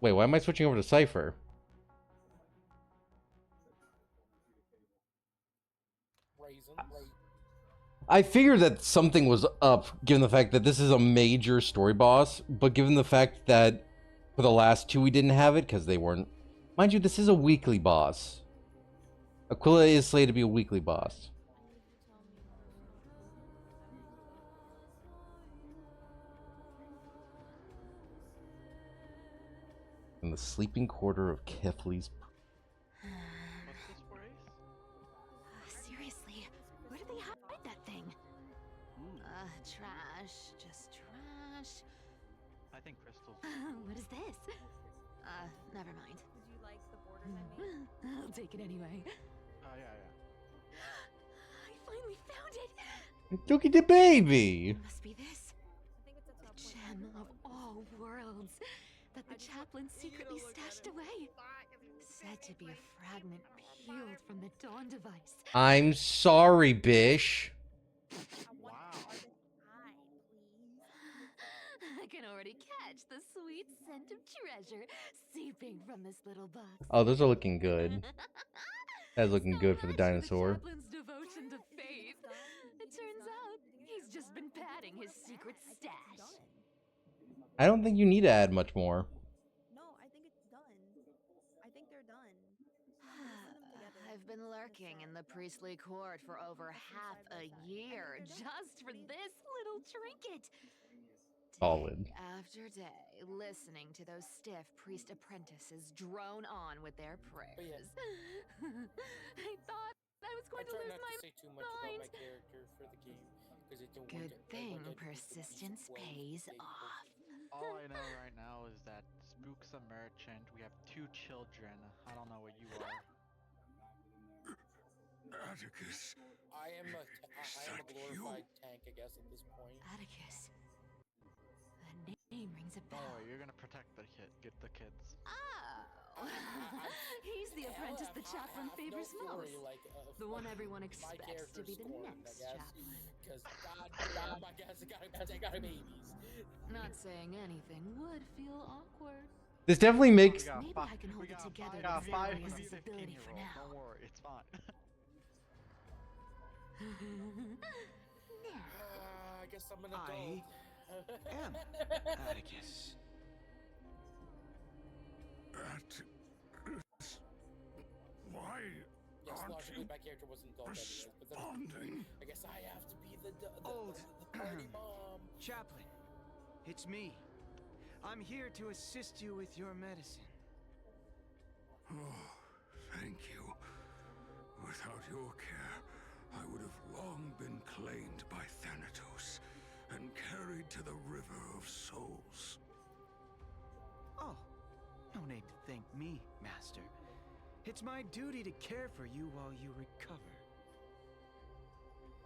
Wait, why am I switching over to Cypher? I figured that something was up, given the fact that this is a major story boss, but given the fact that for the last two we didn't have it, because they weren't... Mind you, this is a weekly boss. Aquila is slated to be a weekly boss. In the sleeping quarter of Kefli's... What's this for, Ace? Seriously, where did they hide that thing? Trash. Just trash. I think crystals. What is this? Never mind. Did you like the borders I made? I'll take it anyway. Yeah. I finally found it! Dookie the baby! It must be this. I think it's a The tough gem of all worlds that the chaplain secretly stashed away. Said to be a fragment peeled from the Dawn device. I'm sorry, Bish. Wow. I can already catch the sweet scent of treasure seeping from this little box. Oh, those are looking good. That's looking So good for the much dinosaur. the chaplain's devotion to faith. It turns out he's just been padding his secret stash. I don't think you need to add much more. No, I think it's done. I think they're done. I've been lurking in the priestly court for over half a year just for this little trinket. Solid. Day after day, listening to those stiff priest apprentices drone on with their prayers. I thought I was going to lose my mind. Good thing persistence pays off. All I know right now is that Spook's a merchant. We have 2 children. I don't know what you are. Atticus. I am a glorified tank, I guess, at this point. Atticus. The name rings a bell. Don't worry, you're gonna protect the kids. Oh, he's the apprentice the chaplain favors most. The one everyone expects to be the next chaplain. Because goddamn, I guess I got babies. Not saying anything would feel awkward. This definitely makes... Maybe I can hold it together with Zarius' ability for now. Don't worry, it's fine. I guess I'm an adult. I am Atticus. Atticus. Why Yes, aren't logically, you my character wasn't adult anyways, but then responding? I guess I have to be the Old party mom. Chaplain, it's me. I'm here to assist you with your medicine. Oh, thank you. Without your care, I would have long been claimed by Thanatos and carried to the River of Souls. Oh, no need to thank me, Master. It's my duty to care for you while you recover.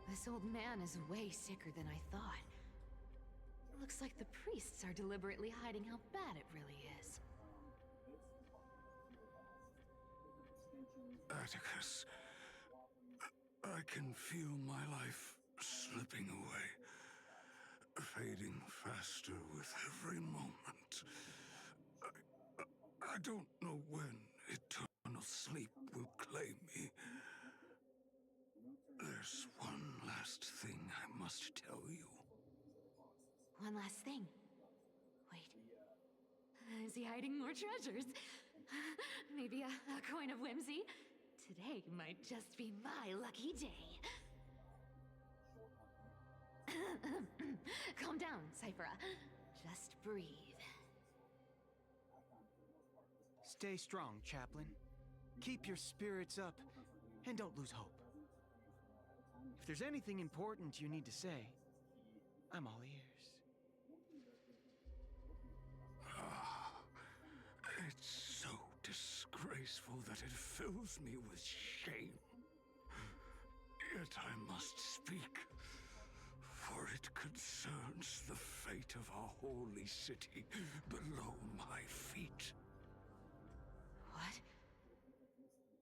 This old man is way sicker than I thought. Looks like the priests are deliberately hiding how bad it really is. Atticus, I can feel my life slipping away, fading faster with every moment. I don't know when eternal sleep will claim me. There's one last thing I must tell you. One last thing. Wait. Is he hiding more treasures? Maybe a coin of whimsy? Today might just be my lucky day. Calm down, Cyphera. Just breathe. Stay strong, Chaplain. Keep your spirits up, and don't lose hope. If there's anything important you need to say, I'm all ears. It's so disgraceful that it fills me with shame. Yet I must speak, for it concerns the fate of our holy city below my feet. What?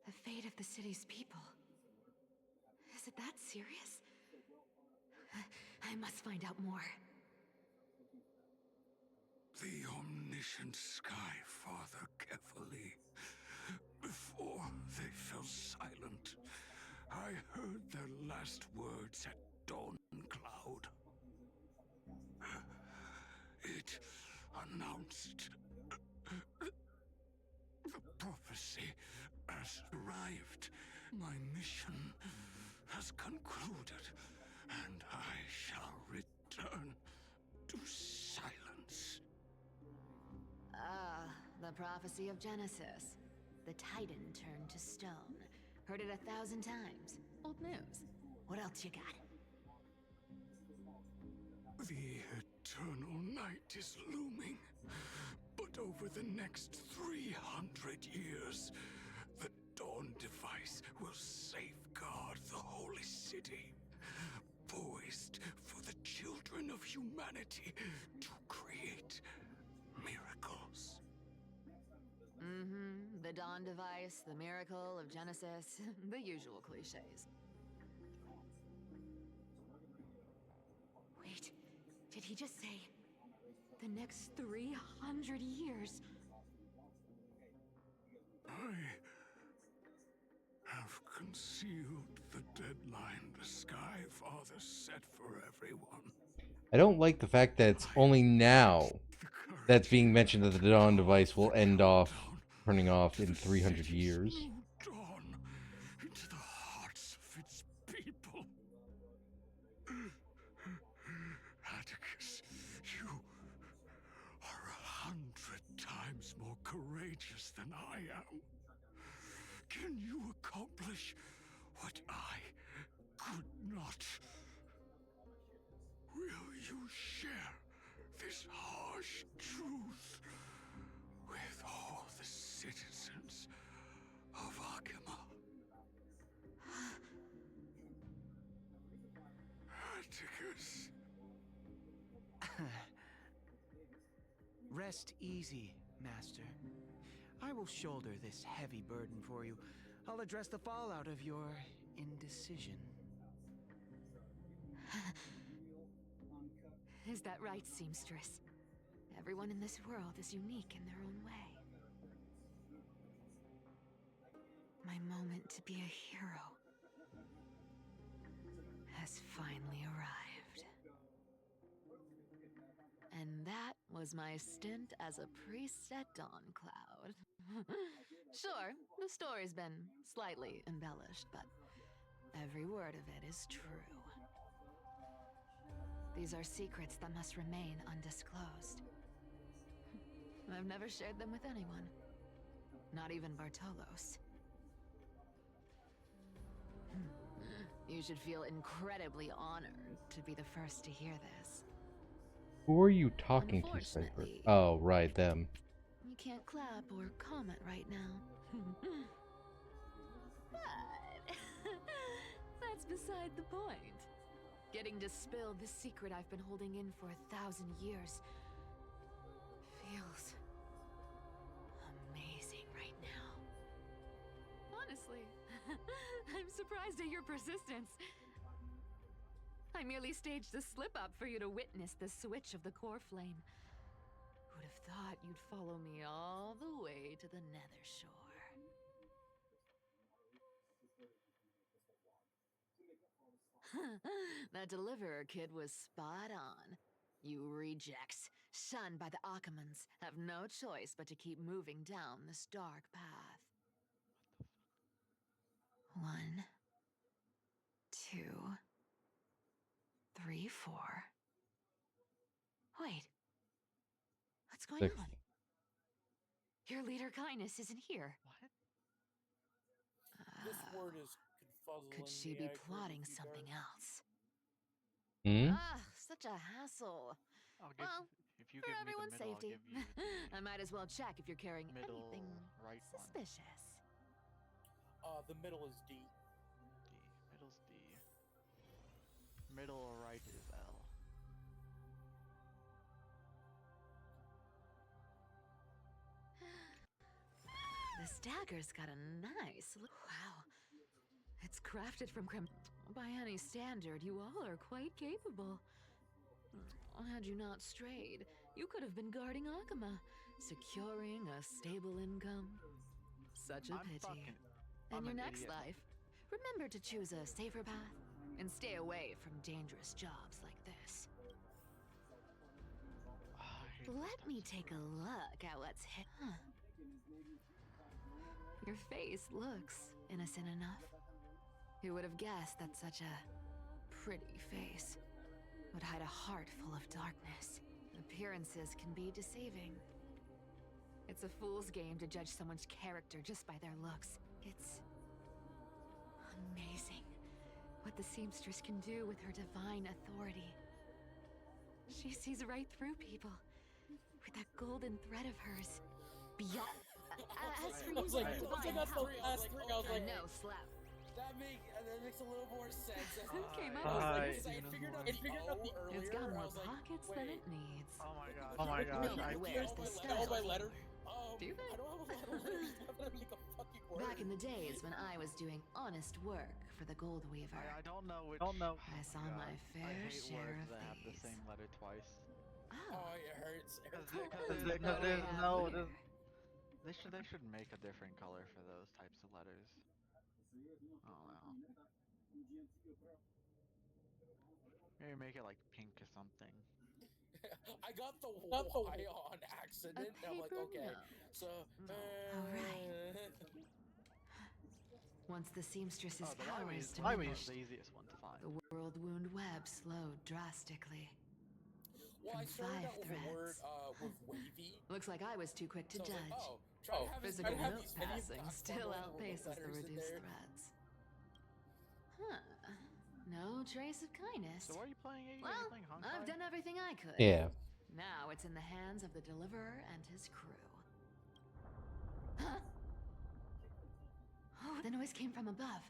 The fate of the city's people? Is it that serious? I must find out more. The omniscient ancient Sky Father carefully. Before they fell silent, I heard their last words at Dawn Cloud. It announced the prophecy has arrived. My mission has concluded, and I shall return to silence. Ah, the prophecy of Genesis. The Titan turned to stone. Heard it 1,000 times. Old news. What else you got? The eternal night is looming. But over the next 300 years, the Dawn device will safeguard the holy city, poised for the children of humanity to create miracles. Mm-hmm. The Dawn device, the miracle of Genesis, the usual cliches. Wait, did he just say the next 300 years? I have concealed the deadline the Sky Father set for everyone. I don't like the fact that it's only now that's being mentioned that the Dawn device will end off, turning off in 300 years. Dawn into the hearts of its people. Atticus, you are 100 times more courageous than I am. Can you accomplish what I could not? Will you share this harsh truth with all the citizens of Akima? Atticus. Rest easy, Master. I will shoulder this heavy burden for you. I'll address the fallout of your indecision. Is that right, seamstress? Everyone in this world is unique in their own way. My moment to be a hero has finally arrived. And that was my stint as a priest at Dawn Cloud. Sure, the story's been slightly embellished, but every word of it is true. These are secrets that must remain undisclosed. I've never shared them with anyone. Not even Bartolos. You should feel incredibly honored to be the first to hear this. Who are you talking to, Cypher? Unfortunately, Oh, right, them. you can't clap or comment right now. But that's beside the point. Getting to spill the secret I've been holding in for 1,000 years feels amazing right now. Honestly, I'm surprised at your persistence. I merely staged a slip-up for you to witness the switch of the core flame. Who'd have thought you'd follow me all the way to the Nether Shore? That deliverer kid was spot on. You rejects, shunned by the Akamans, have no choice but to keep moving down this dark path. 1, 2, 3, 4. Wait. What's going 6. on? Your leader Kindness isn't here. What? This word is confuzzling. Could she be plotting something else? Hmm? Such a hassle. I'll give, Well, if you for give me the everyone's middle, safety, I'll give you I might as well check if you're carrying middle anything right one. suspicious. The middle is D. Middle's D. Middle right is L. This dagger's got a nice look. Wow. It's crafted from by any standard, you all are quite capable. Had you not strayed, you could have been guarding Akama, Securing a stable income? Such a pity. In your next life, remember to choose a safer path and stay away from dangerous jobs like this. Let me take a look at what's hit. Huh. Your face looks innocent enough. Who would have guessed that such a pretty face would hide a heart full of darkness? Appearances can be deceiving. It's a fool's game to judge someone's character just by their looks. It's amazing what the seamstress can do with her divine authority. She sees right through people with that golden thread of hers. Beyond. As for you, once I got divine the power. last three, I was like, No, slap. that makes a little more sense. Who came up I was with like, this? 'cause I figured out the earlier. It's got I more was like, pockets than it needs. Oh my gosh. Oh my gosh. Nobody wears this all my style. letters. Do they? I don't have a lot of letters. I'm gonna make a fucking word. Back in the days when I was doing honest work for the Gold Weaver, I don't know which. I saw God. my fair I hate share words of that have the these. same letter twice. Oh, it hurts. It hurts. Because What do we there's have no- here? they should make a different color for those types of letters. I don't know. Maybe make it like pink or something. I got the Y on accident. A I'm like, paper okay. note. So, Alright. Once the seamstress's Oh, the Y powers is diminished, the easiest one to find. the world wound web slowed drastically. well, I From started 5 out with a word threads. with wavy. Looks like I was too quick to So I was judge. like, oh, try to have Physical try to have note these any passing font still level outpaces the letters in reduced there. threads. Huh. No trace of kindness. So why are you playing? Are you Well, playing Honkai? I've done everything I could. Yeah. Now it's in the hands of the Deliverer and his crew. Huh? Oh, the noise came from above.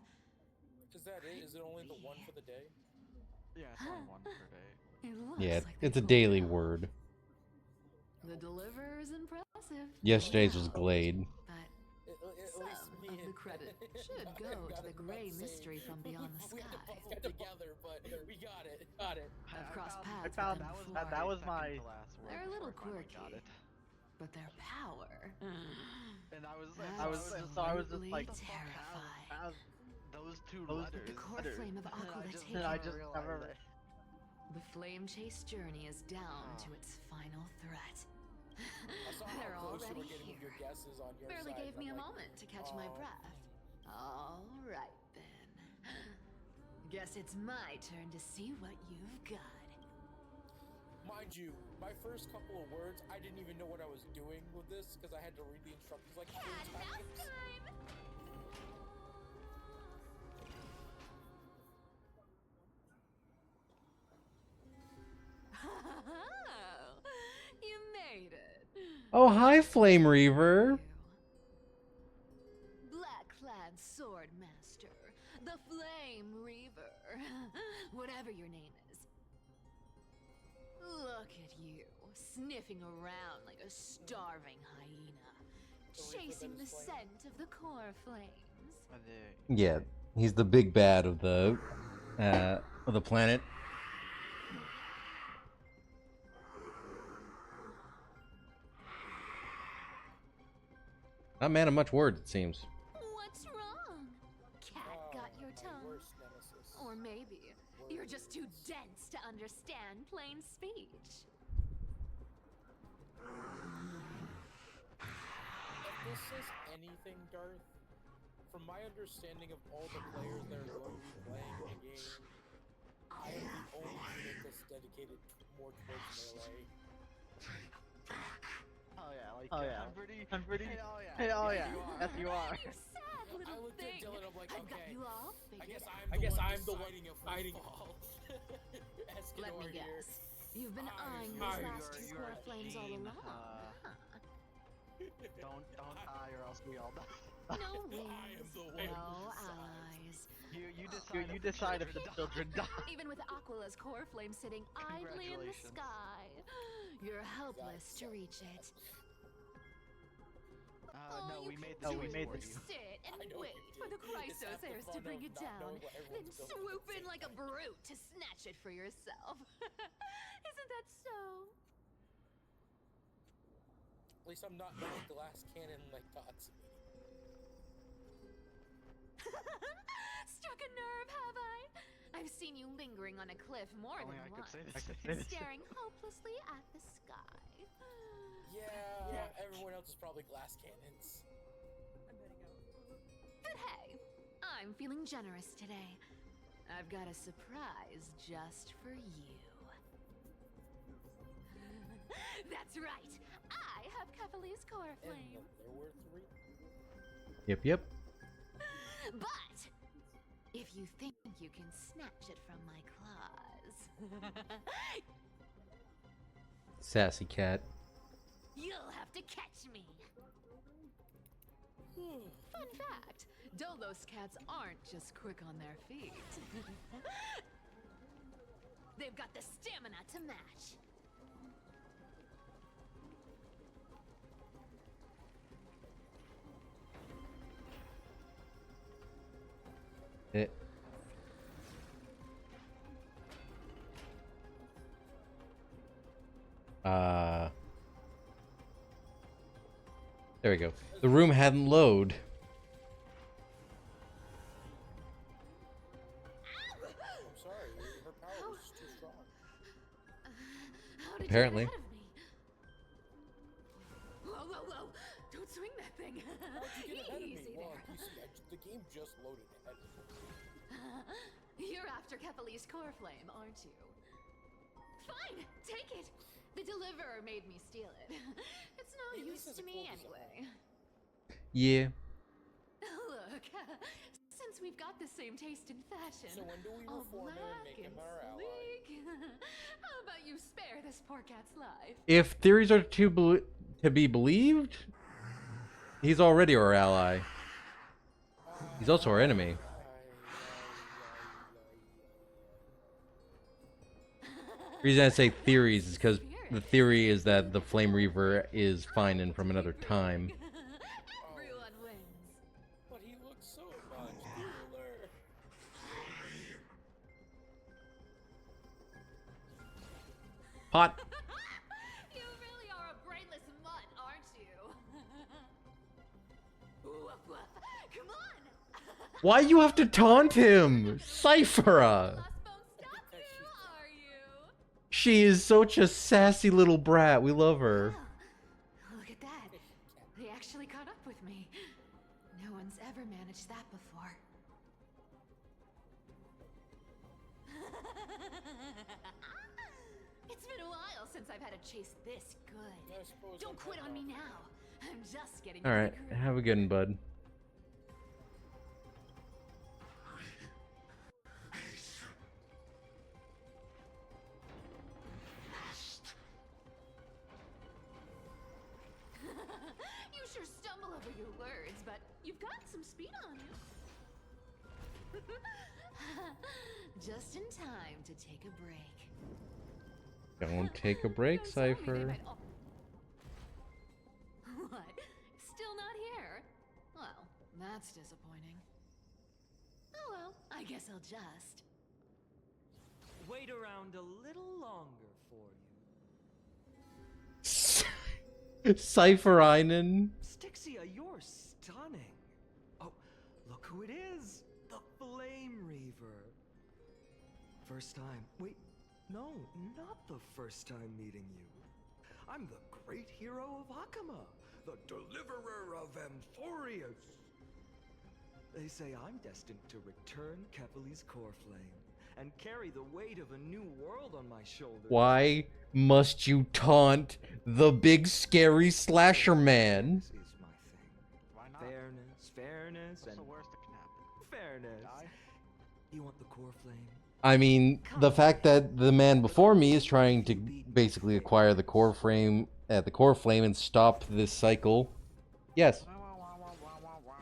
Is that it? Is it only the one for the day? Yeah, it's only one per day. It looks Yeah, like they it's a pulled it daily off. word. The Deliverer is impressive. Yesterday's was Wow. Glade. But At least some me of the and- credit should I go to got the it gray about the mystery same. from beyond the We had to sky. puzzle it together, but we got it. Got it. I've crossed I paths with found- them That was before, that was second my- to last word They're a little before I finally got quirky. it. but their power. And I was Absolutely like, terrifying. those two Those- letters. The core flame of Aqua that And I just realized never. it. The flame chase journey is down to its final threat. I saw They're how close you already were getting with your here. guesses on your Barely side. gave and me a I'm like, moment to catch my "Oh." breath. All right then. Guess it's my turn to see what you've got. Mind you, my first couple of words, I didn't even know what I was doing with this because I had to read the instructions like 3 times. You made it. Oh, hi, Flame Reaver. Black clad sword master, the Flame Reaver, whatever your name is. Look at you, sniffing around like a starving hyena, chasing the scent of the core flames. Yeah, he's the big bad of the planet. Not man of much words, it seems. What's wrong? Cat got your My tongue? worst nemesis. Or maybe you're just too dense to understand plain speech. If this says anything, Darth, from my understanding of all the players that are going to be playing the game, I am the only unit that's dedicated more towards melee. Oh yeah, like Oh yeah. I'm pretty. Hey, oh yeah. Hey, oh Yes, yeah. you are. Yes, you are. You sad little I looked at thing. Dylan, I'm like, I've got okay, you all I figured guess out. I'm the one fighting fall. Let me guess. You've been eyeing these last two core flames all along. Huh? Don't die or else we all die. No I am wings, the one no who allies. You You decide if the children die. Even with Aquala's core flame sitting idly in the Congratulations. sky, you're helpless to reach it. No, we you made can the do choice is for you. sit and I know wait you for did. the It's half the Chrysosairs to fun bring of it not down, knowing what then everyone's going swoop to in like a brute to snatch it for yourself. Isn't that so? least I'm not many glass cannon like Tatsu. Struck a nerve, have I? I've seen you lingering on a cliff more Only than I could once, say this. staring hopelessly at the sky. Yeah, everyone else is probably glass cannons. I'm heading out. But hey, I'm feeling generous today. I've got a surprise just for you. That's right. I have Kefali's core And flame. there were 3. Yep. But if you think you can snatch it from my claws, Sassy cat. you'll have to catch me. Fun fact, Dolos cats aren't just quick on their feet. They've got the stamina to match. It. There we go. The room hadn't load. I'm sorry, her power was just too strong. How did Apparently. you get ahead of me? Whoa, whoa, whoa! Don't swing that thing. How'd you get ahead of me? Easy Well, there. you see, the game just loaded ahead of me. You're after Kefali's core flame, aren't you? Fine, take it. The deliverer made me steal it. It's no Hey, use this is to a me cool anyway. Yeah. Look, since we've got the same taste in fashion, So when do we all reform him and black make him and our ally? sleek, how about you spare this poor cat's life? If theories are to be believed, he's already our ally. He's also our enemy. The reason I say theories is because the theory is that the Flame Reaver is Finan from another time. Everyone wins. But he looks so much cooler. Hot. You really are a brainless mutt, aren't you? Woof, woof. Come on! Why you have to taunt him? Cyphera! Lost bone stop you, are you? She is such a sassy little brat. We love her. Oh, look at that. They actually caught up with me. No one's ever managed that before. It's been a while since I've had a chase this good. I suppose Don't I'm quit heading on me off. now. I'm just getting Alright, into the have a good one, bud. You sure stumble over your words, but you've got some speed on you. Just in time to take a break. Don't take a break, Don't tell me they Cypher. might all- What? Still not here? Well, that's disappointing. Oh well, I guess I'll just. Wait around a little longer for you. Cypherainen. Stixia, you're stunning. Oh, look who it is. The Flame Reaver. First time. Wait, no, not the first time meeting you. I'm the great hero of Hakama, the deliverer of Amphorius. They say I'm destined to return Kefali's core flame and carry the weight of a new world on my shoulders. Why must you taunt the big scary slasher man? This is my thing. Why not? Fairness, What's and the worst that can happen? fairness. Die? You want the core flame? I mean, the fact that the man before me is trying to basically acquire the core flame and stop this cycle. Yes. Wah, wah, wah, wah, wah, wah, wah.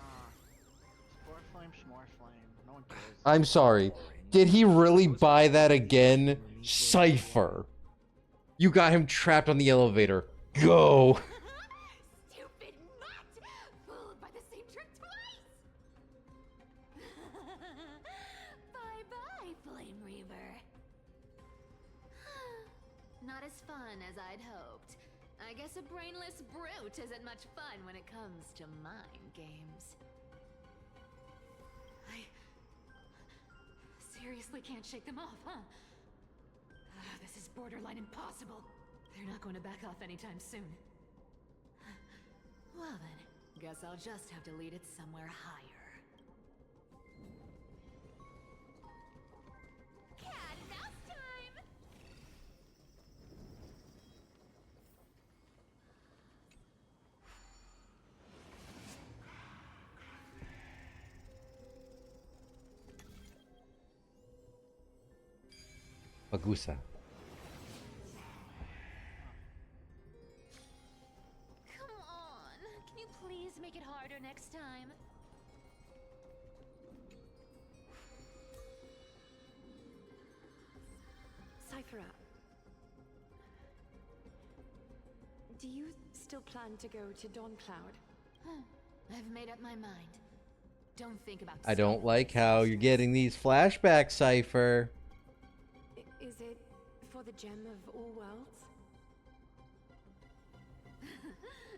Spore flame, s'more flame. No one cares. I'm sorry. Did he really buy that again? Cypher. You got him trapped on the elevator. Go. Stupid mutt! Fooled by the same trick twice! Bye-bye, Flame Reaver. Not as fun as I'd hoped. I guess a brainless brute isn't much fun when it comes to mind games. I seriously can't shake them off, huh? This is borderline impossible. They're not going to back off anytime soon. Well then, guess I'll just have to lead it somewhere higher. Cat and mouse time! Bagusa. Come on, can you please make it harder next time? Cyphera, do you still plan to go to Dawncloud? I've made up my mind. Don't think about I don't staying like with how these you're getting these flashbacks, Cypher. Is it for the gem of all worlds?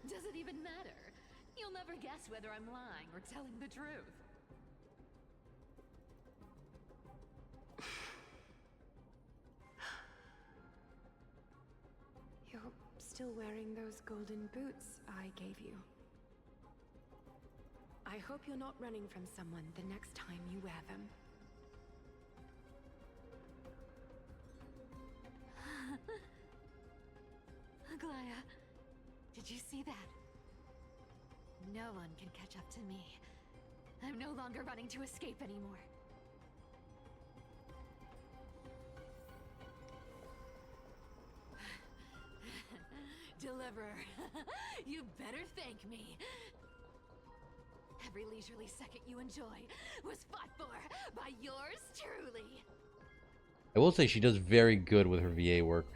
Does it even matter? You'll never guess whether I'm lying or telling the truth. You're still wearing those golden boots I gave you. I hope you're not running from someone the next time you wear them. Aglaya, did you see that? No one can catch up to me. I'm no longer running to escape anymore. Deliverer, you better thank me. Every leisurely second you enjoy was fought for by yours truly. I will say she does very good with her VA work.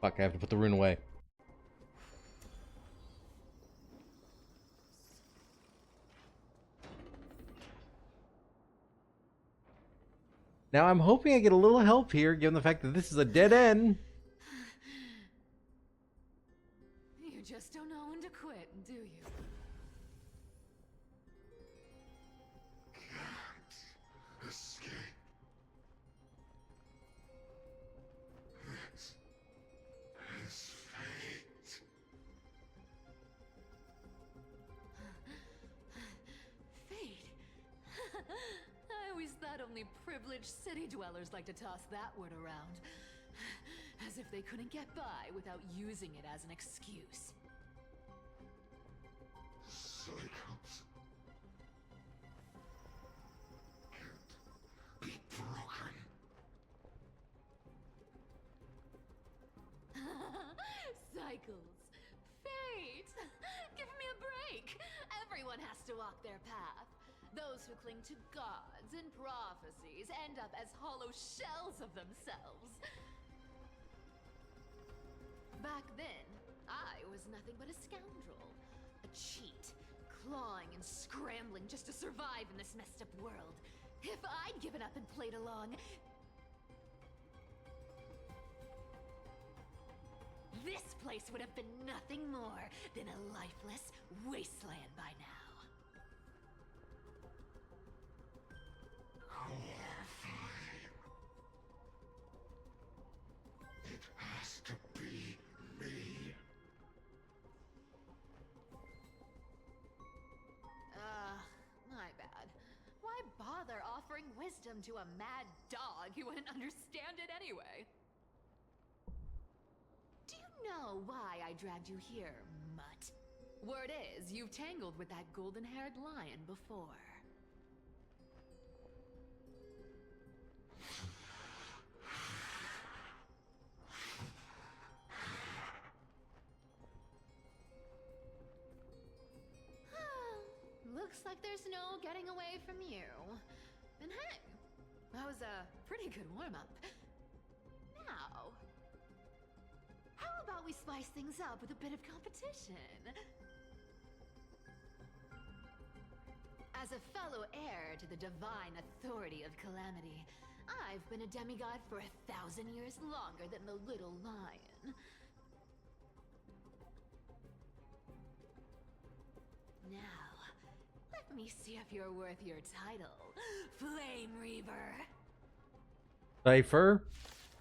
Fuck, I have to put the rune away. Now I'm hoping I get a little help here, given the fact that this is a dead end. You just don't know when to quit, do you? Can't escape. This is fate. Fate? I always thought only privileged city dwellers like to toss that word around. As if they couldn't get by without using it as an excuse. Cycles can't be broken. Cycles. Fate! Give me a break! Everyone has to walk their path. Those who cling to gods and prophecies end up as hollow shells of themselves. Back then, I was nothing but a scoundrel. A cheat, clawing and scrambling just to survive in this messed up world. If I'd given up and played along, this place would have been nothing more than a lifeless wasteland by now. It has to be me. My bad. Why bother offering wisdom to a mad dog who wouldn't understand it anyway? Do you know why I dragged you here, mutt? Word is, you've tangled with that golden-haired lion before. Looks like there's no getting away from you. And hey, that was a pretty good warm-up. Now, how about we spice things up with a bit of competition? As a fellow heir to the divine authority of Calamity, I've been a demigod for 1,000 years longer than the little lion. Let me see if you're worth your title, Flame Reaver. Cypher,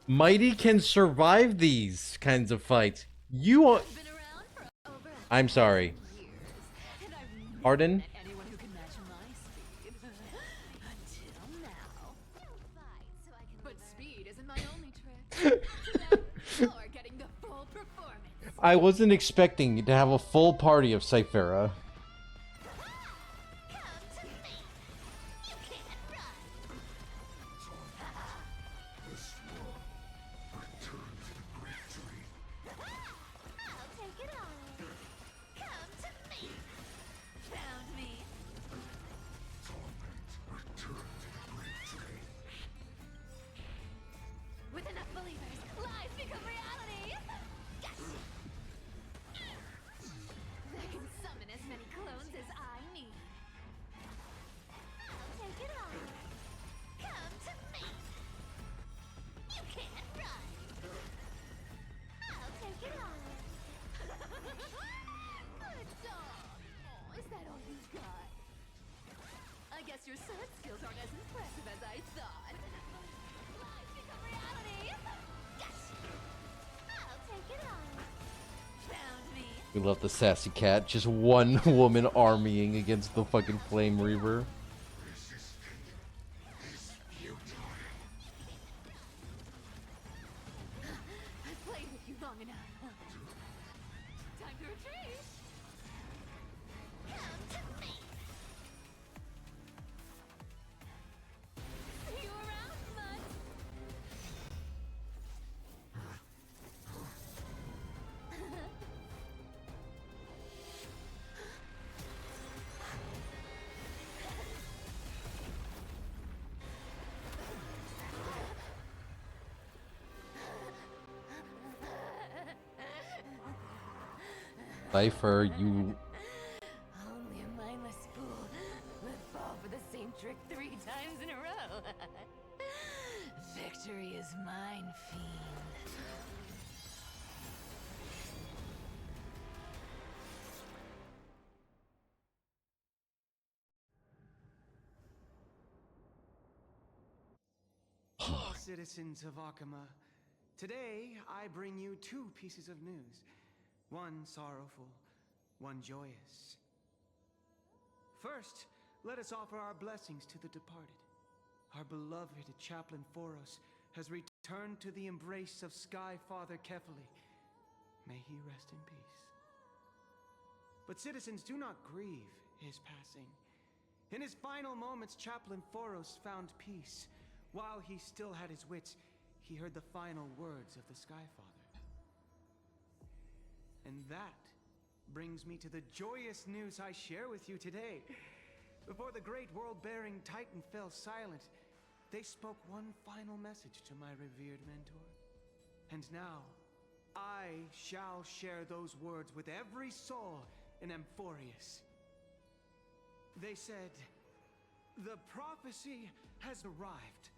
Mighty can survive these kinds of fights. You are. Been around for over I'm sorry. years, and I've never Pardon? met anyone who can match my speed. Until now. But speed isn't my only trick. Today, you're getting the full performance. I wasn't expecting to have a full party of Cyphera. Come to me. You can't run. I'll take it all. Come to me. Found me. With enough believers, lies become reality. Yes. They can summon as many clones as I need. I'll take it all. Come to me. You can't run. I'll take it all. Good dog. Oh, is that all you've got? I guess your sword skills aren't as impressive as I thought. Lies become reality. Yes. I'll take it all. Found me. We love the sassy cat. Just one woman armying against the fucking Flame Reaver. I've played with you long enough. Time to retreat. Come to me. See you around, bud. Cypher, you. Only a mindless fool would fall for the same trick 3 times in a row. Victory is mine, fiend. Hello, citizens of Akama. Today, I bring you 2 pieces of news. One sorrowful, one joyous. First, let us offer our blessings to the departed. Our beloved Chaplain Foros has returned to the embrace of Sky Father Kefali. May he rest in peace. But citizens, do not grieve his passing. In his final moments, Chaplain Foros found peace. While he still had his wits, he heard the final words of the Sky Father. And that brings me to the joyous news I share with you today. Before the great world-bearing Titan fell silent, they spoke one final message to my revered mentor. And now, I shall share those words with every soul in Amphorius. They said, "The prophecy has arrived.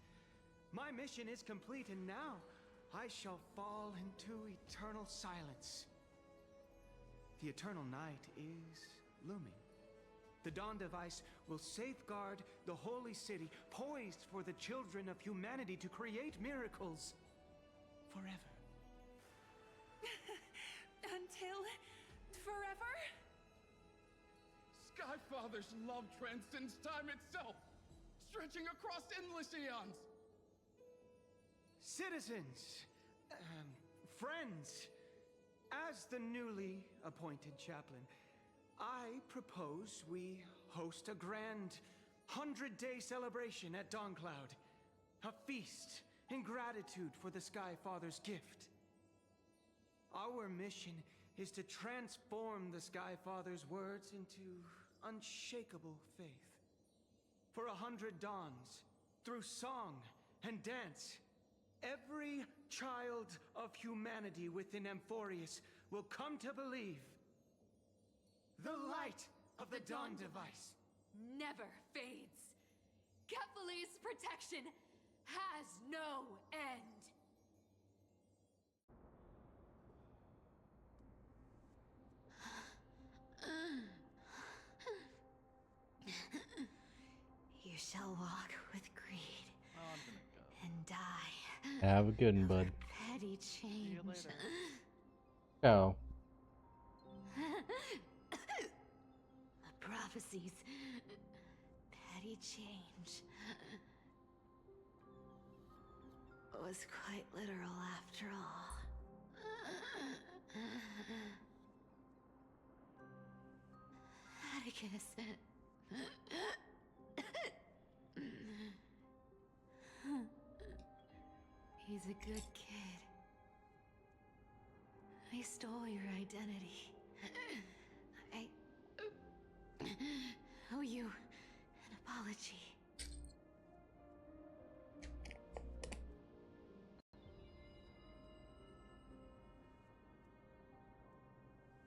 My mission is complete, and now I shall fall into eternal silence." The eternal night is looming. The Dawn Device will safeguard the holy city, poised for the children of humanity to create miracles forever. Until forever? Skyfather's love transcends time itself, stretching across endless eons. Citizens, friends, as the newly appointed chaplain, I propose we host a grand 100-day celebration at Dawncloud. A feast in gratitude for the Sky Father's gift. Our mission is to transform the Sky Father's words into unshakable faith. For 100 dawns, through song and dance, every child of humanity within Amphorius will come to believe the light of the Dawn Device Never fades. Kefali's protection has no end. I'll walk with greed Oh, I'm gonna go. and die. Have a good one, over bud. petty See change. you later. Oh. The prophecies. Petty change. Was quite literal after all. Atticus. He's a good kid. I stole your identity. I owe you an apology.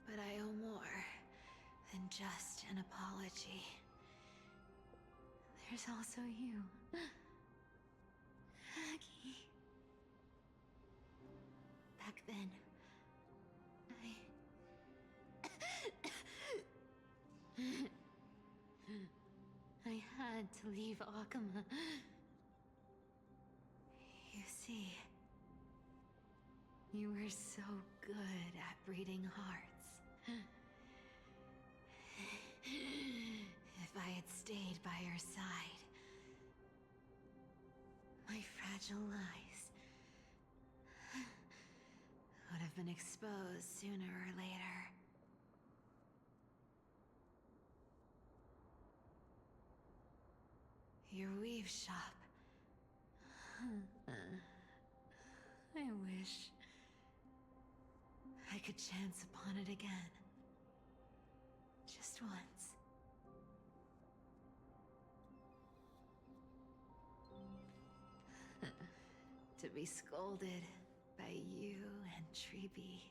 But I owe more than just an apology. There's also you, Aggie. Back then, I had to leave Akama. You see, you were so good at reading hearts. If I had stayed by your side, my fragile lies would have been exposed sooner or later. Your weave shop. I wish I could chance upon it again. Just once. To be scolded by you and Treeby.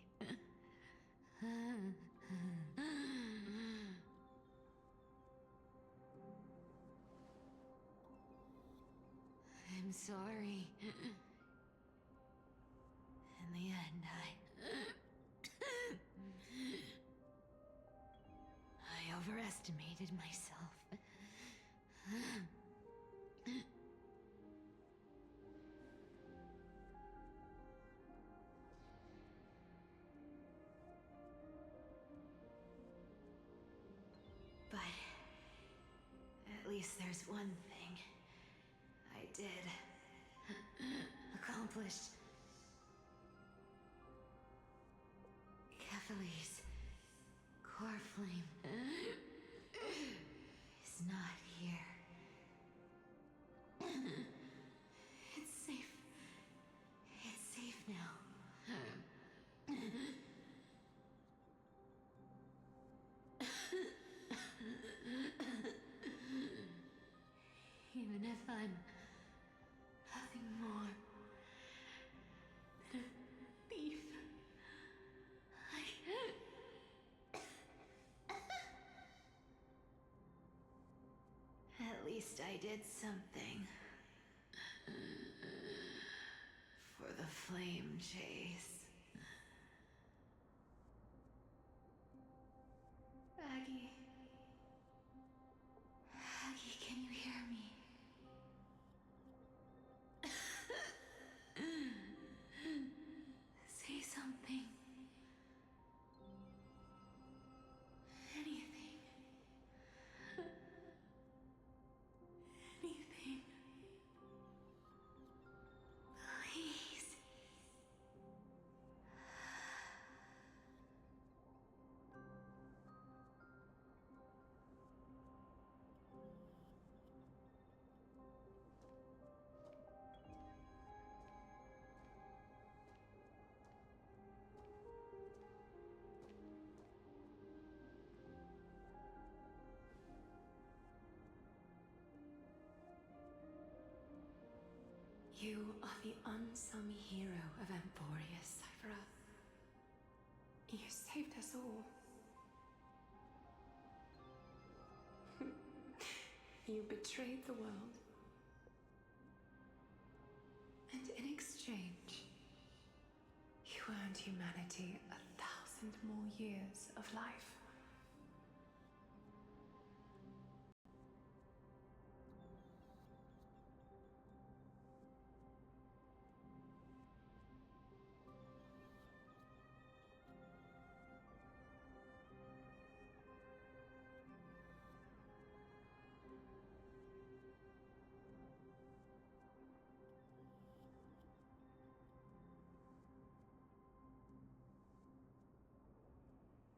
I'm sorry. In the end, I overestimated myself. But at least there's one thing I did accomplish. Kephalese core flame is not here. It's safe. It's safe now. Even if I'm nothing more than a thief, at least I did something for the flame chase. Aggie. Aggie, can you hear me? Say something. Anything. Anything. Please. You are the unsung hero of Emporius, Cypher. You saved us all. You betrayed the world. And in exchange, you earned humanity 1,000 more years of life.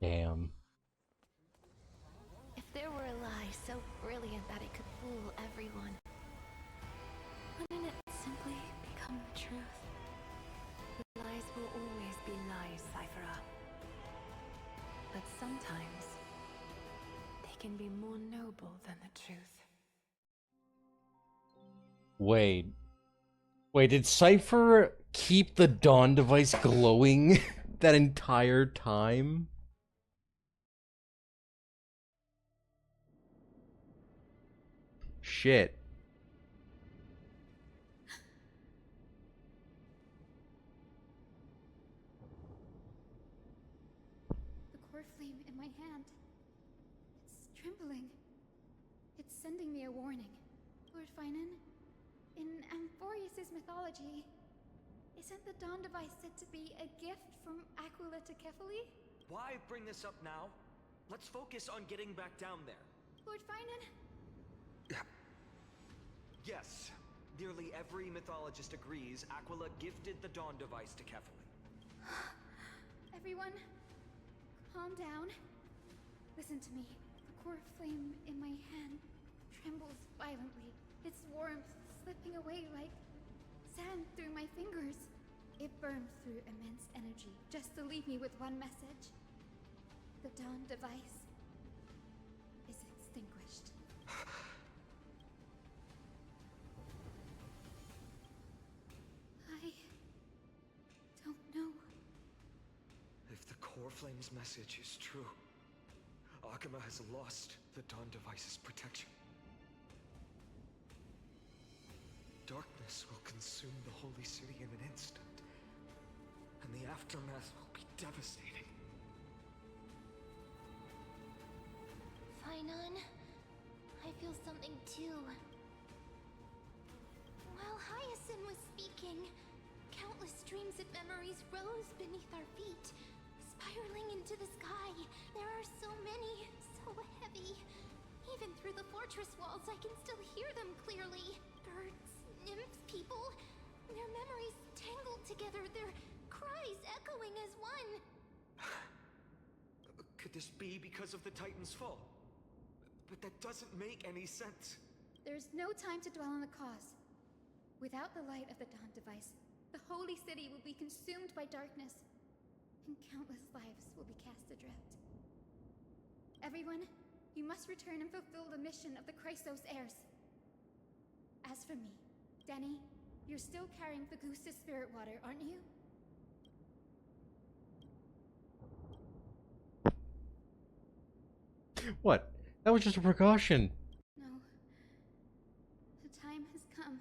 Damn. If there were a lie so brilliant that it could fool everyone, wouldn't it simply become the truth? Lies will always be lies, Cyphera. But sometimes they can be more noble than the truth. Wait. Wait, did Cypher keep the Dawn device glowing that entire time? Shit. The core flame in my hand. It's trembling. It's sending me a warning. Lord Finan, in Amphorius's mythology, isn't the Dawn device said to be a gift from Aquila to Kefali? Why bring this up now? Let's focus on getting back down there. Lord Finan? Yes, nearly every mythologist agrees Aquila gifted the Dawn device to Kefali. Everyone, calm down. Listen to me. The core flame in my hand trembles violently. Its warmth slipping away like sand through my fingers. It burns through immense energy just to leave me with one message. The Dawn device is extinguished. I don't know. If the core flame's message is true, Akuma has lost the Dawn device's protection. Darkness will consume the holy city in an instant, and the aftermath will be devastating. Finan, I feel something too. While Hyacinth was speaking, countless streams of memories rose beneath our feet, spiraling into the sky. There are so many, so heavy. Even through the fortress walls, I can still hear them clearly. Birds, nymphs, people, their memories tangled together, their cries echoing as one. Could this be because of the Titan's fall? But that doesn't make any sense. There's no time to dwell on the cause. Without the light of the Dawn device, the holy city will be consumed by darkness, and countless lives will be cast adrift. Everyone, you must return and fulfill the mission of the Chrysos heirs. As for me, Denny, you're still carrying Fagusta's spirit water, aren't you? What? That was just a precaution. No. The time has come.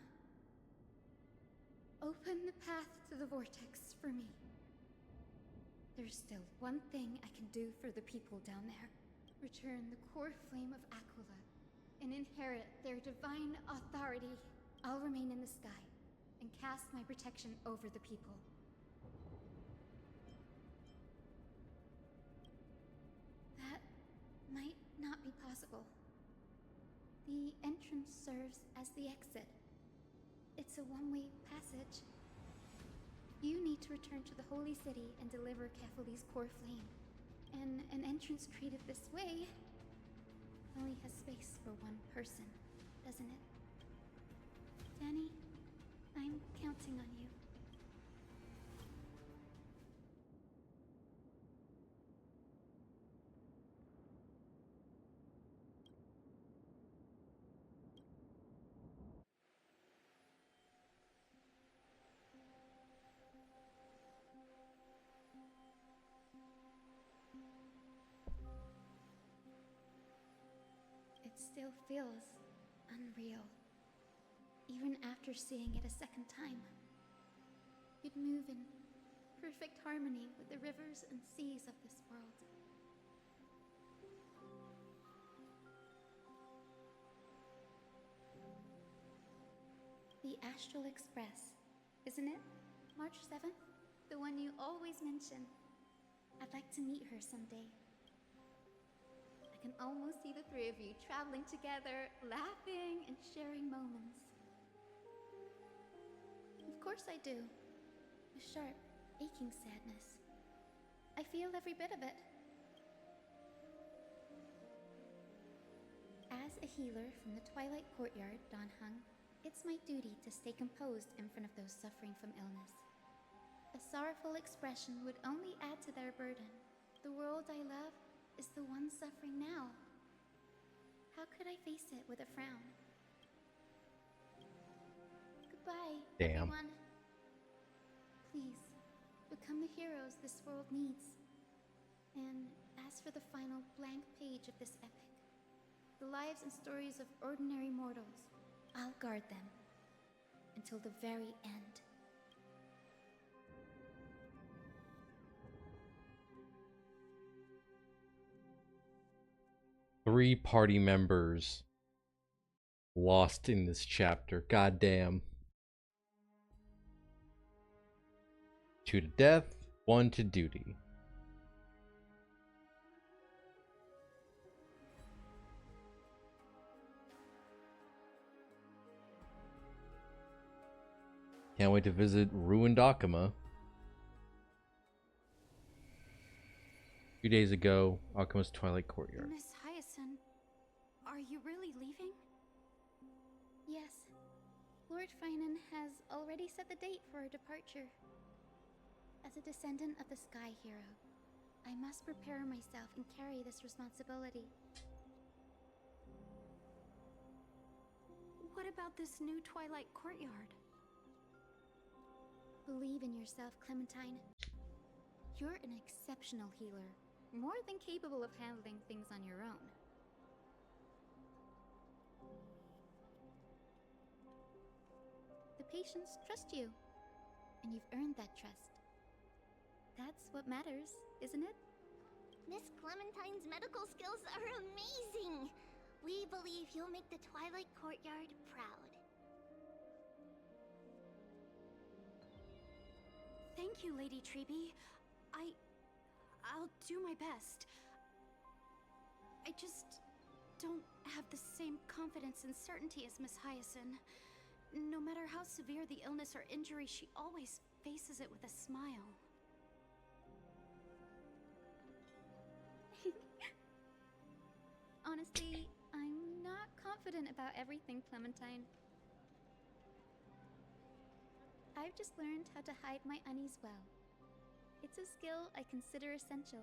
Open the path to the vortex for me. There's still one thing I can do for the people down there. Return the core flame of Aquila and inherit their divine authority. I'll remain in the sky and cast my protection over the people. That might not be possible. The entrance serves as the exit. It's a one-way passage. You need to return to the Holy City and deliver Kefali's core flame. And an entrance created this way only has space for one person, doesn't it? Danny, I'm counting on you. It still feels unreal, even after seeing it a second time. You'd move in perfect harmony with the rivers and seas of this world. The Astral Express, isn't it? March 7th? The one you always mention. I'd like to meet her someday. I can almost see the three of you traveling together, laughing and sharing moments. Of course I do. A sharp, aching sadness. I feel every bit of it. As a healer from the Twilight Courtyard, Don Hung, it's my duty to stay composed in front of those suffering from illness. A sorrowful expression would only add to their burden. The world I love is the one suffering now. How could I face it with a frown? Goodbye, Damn. everyone. Please, become the heroes this world needs. And as for the final blank page of this epic, the lives and stories of ordinary mortals, I'll guard them until the very end. Three party members lost in this chapter. Goddamn. 2 to death, 1 to duty. Can't wait to visit ruined Akama. 2 days ago, Akama's Twilight Courtyard. Miss Hyacinth, are you really leaving? Yes, Lord Finan has already set the date for our departure. As a descendant of the Sky Hero, I must prepare myself and carry this responsibility. What about this new Twilight Courtyard? Believe in yourself, Clementine. You're an exceptional healer, more than capable of handling things on your own. The patients trust you, and you've earned that trust. That's what matters, isn't it? Miss Clementine's medical skills are amazing! We believe you'll make the Twilight Courtyard proud. Thank you, Lady Treby. I'll do my best. I just don't have the same confidence and certainty as Miss Hyacinth. No matter how severe the illness or injury, she always faces it with a smile. Honestly, I'm not confident about everything, Clementine. I've just learned how to hide my unease well. It's a skill I consider essential.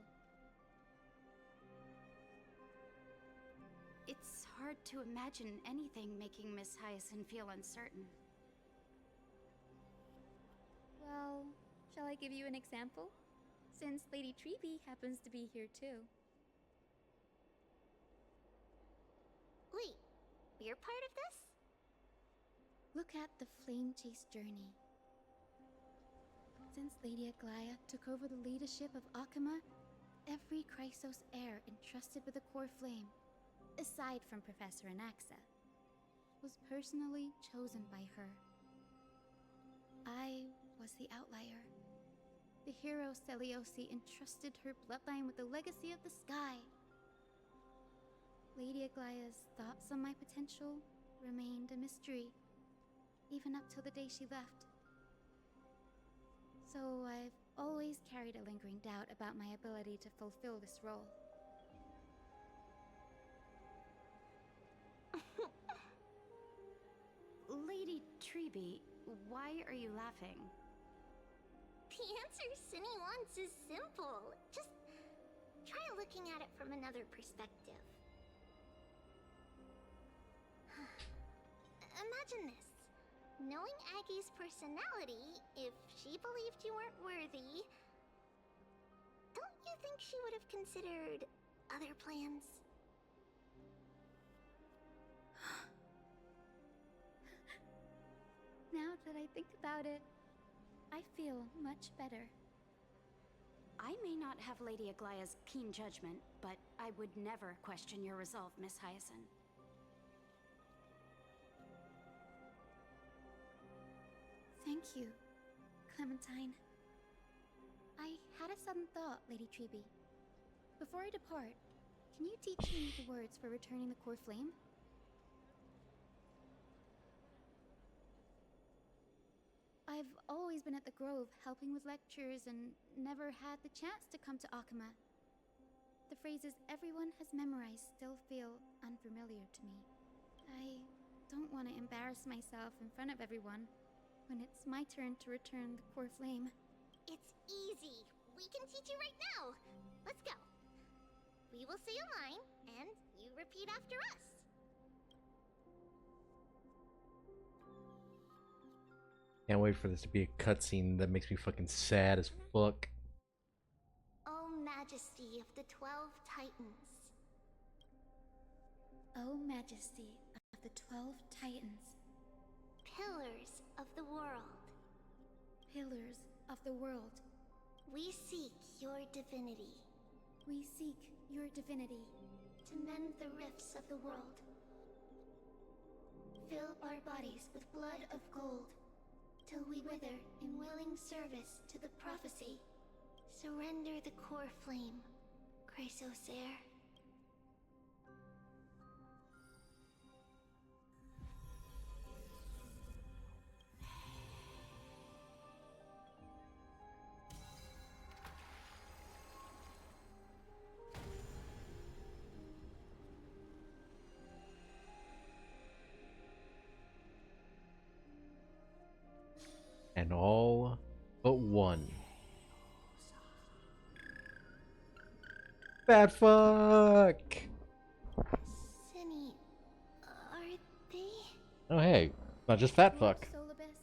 It's hard to imagine anything making Miss Hyacinth feel uncertain. Well, shall I give you an example? Since Lady Treby happens to be here too. Wait, you're part of this? Look at the Flame Chase journey. Since Lady Aglaya took over the leadership of Akama, every Chrysos heir entrusted with the core flame, aside from Professor Anaxa, was personally chosen by her. I was the outlier. The hero Celiosi entrusted her bloodline with the legacy of the sky. Lady Aglaya's thoughts on my potential remained a mystery, even up till the day she left. So I've always carried a lingering doubt about my ability to fulfill this role. Lady Treby, why are you laughing? The answer Cinny wants is simple. Just try looking at it from another perspective. Imagine this. Knowing Aggie's personality, if she believed you weren't worthy, don't you think she would have considered other plans? Now that I think about it, I feel much better. I may not have Lady Aglaya's keen judgment, but I would never question your resolve, Miss Hyacinth. Thank you, Clementine. I had a sudden thought, Lady Treby. Before I depart, can you teach me the words for returning the core flame? I've always been at the Grove helping with lectures and never had the chance to come to Akama. The phrases everyone has memorized still feel unfamiliar to me. I don't want to embarrass myself in front of everyone when it's my turn to return the core flame. It's easy. We can teach you right now. Let's go. We will say a line, and you repeat after us. Can't wait for this to be a cutscene that makes me fucking sad as fuck. O Majesty of the 12 Titans. O Majesty of the 12 Titans. Pillars of the world. Pillars of the world. We seek your divinity. We seek your divinity. To mend the rifts of the world. Fill our bodies with blood of gold. Till we wither in willing service to the prophecy. Surrender the core flame, Chrysosair. And all but one. Fat fuck! Cinny, are they? Oh hey, not just fat Lord fuck. Solibus,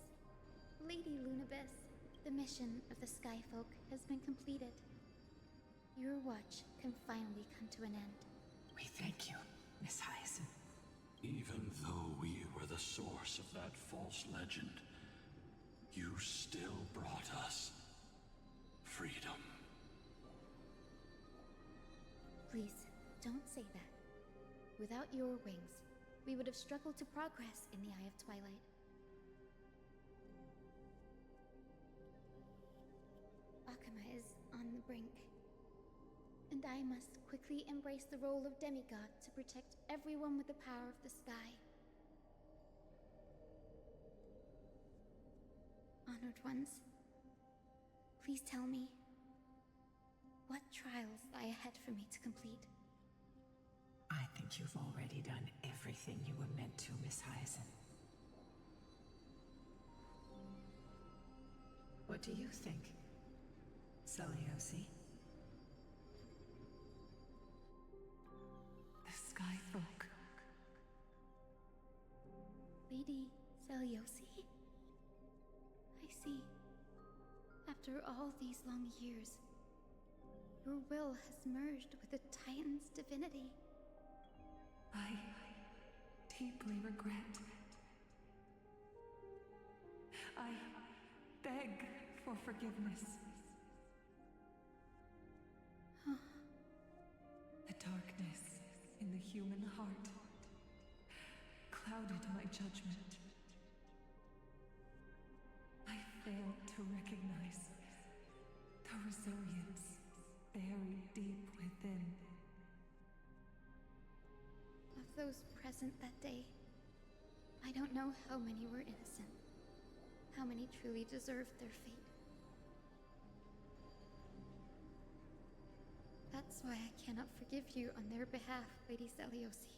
Lady Lunabis, the mission of the Skyfolk has been completed. Your watch can finally come to an end. We thank you, Miss Hyacinth. Even though we were the source of that false legend, you still brought us freedom. Please, don't say that. Without your wings, we would have struggled to progress in the Eye of Twilight. Akama is on the brink, and I must quickly embrace the role of demigod to protect everyone with the power of the sky. Honored ones, please tell me, what trials lie ahead for me to complete? I think you've already done everything you were meant to, Miss Hyacinth. What do you think, Celiosi? The Skyfolk. Lady Celiosi? I see. After all these long years, your will has merged with the Titan's divinity. I deeply regret. I beg for forgiveness. The darkness in the human heart clouded my judgment. I failed to recognize the resilience buried deep within. Of those present that day, I don't know how many were innocent, how many truly deserved their fate. That's why I cannot forgive you on their behalf, Lady Celiosi.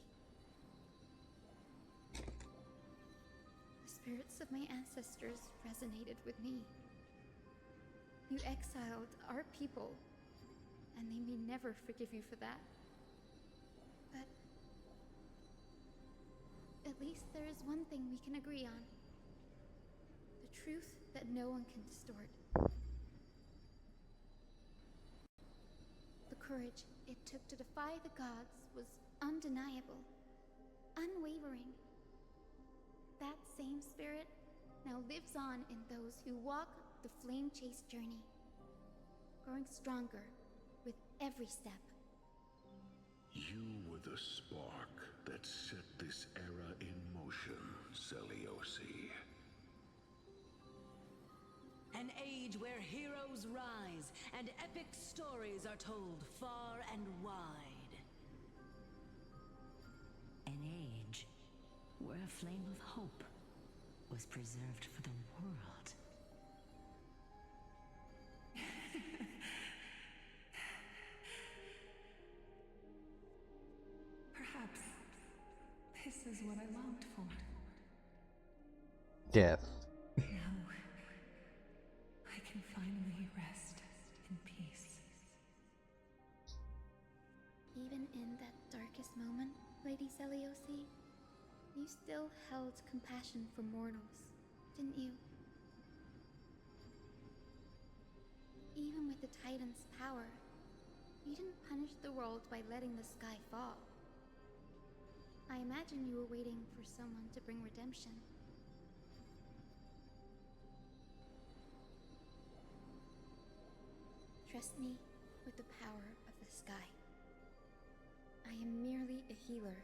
The spirits of my ancestors resonated with me. You exiled our people, and they may never forgive you for that. But at least there is one thing we can agree on. The truth that no one can distort. The courage it took to defy the gods was undeniable, unwavering. That same spirit now lives on in those who walk the flame-chased journey, growing stronger with every step. You were the spark that set this era in motion, Celiosi. An age where heroes rise and epic stories are told far and wide. An age where a flame of hope was preserved for the world. Perhaps this is what I longed for. Death. Now, I can finally rest in peace. Even in that darkest moment, Lady Celiosi, you still held compassion for mortals, didn't you? Even with the Titan's power, you didn't punish the world by letting the sky fall. I imagine you were waiting for someone to bring redemption. Trust me with the power of the sky. I am merely a healer.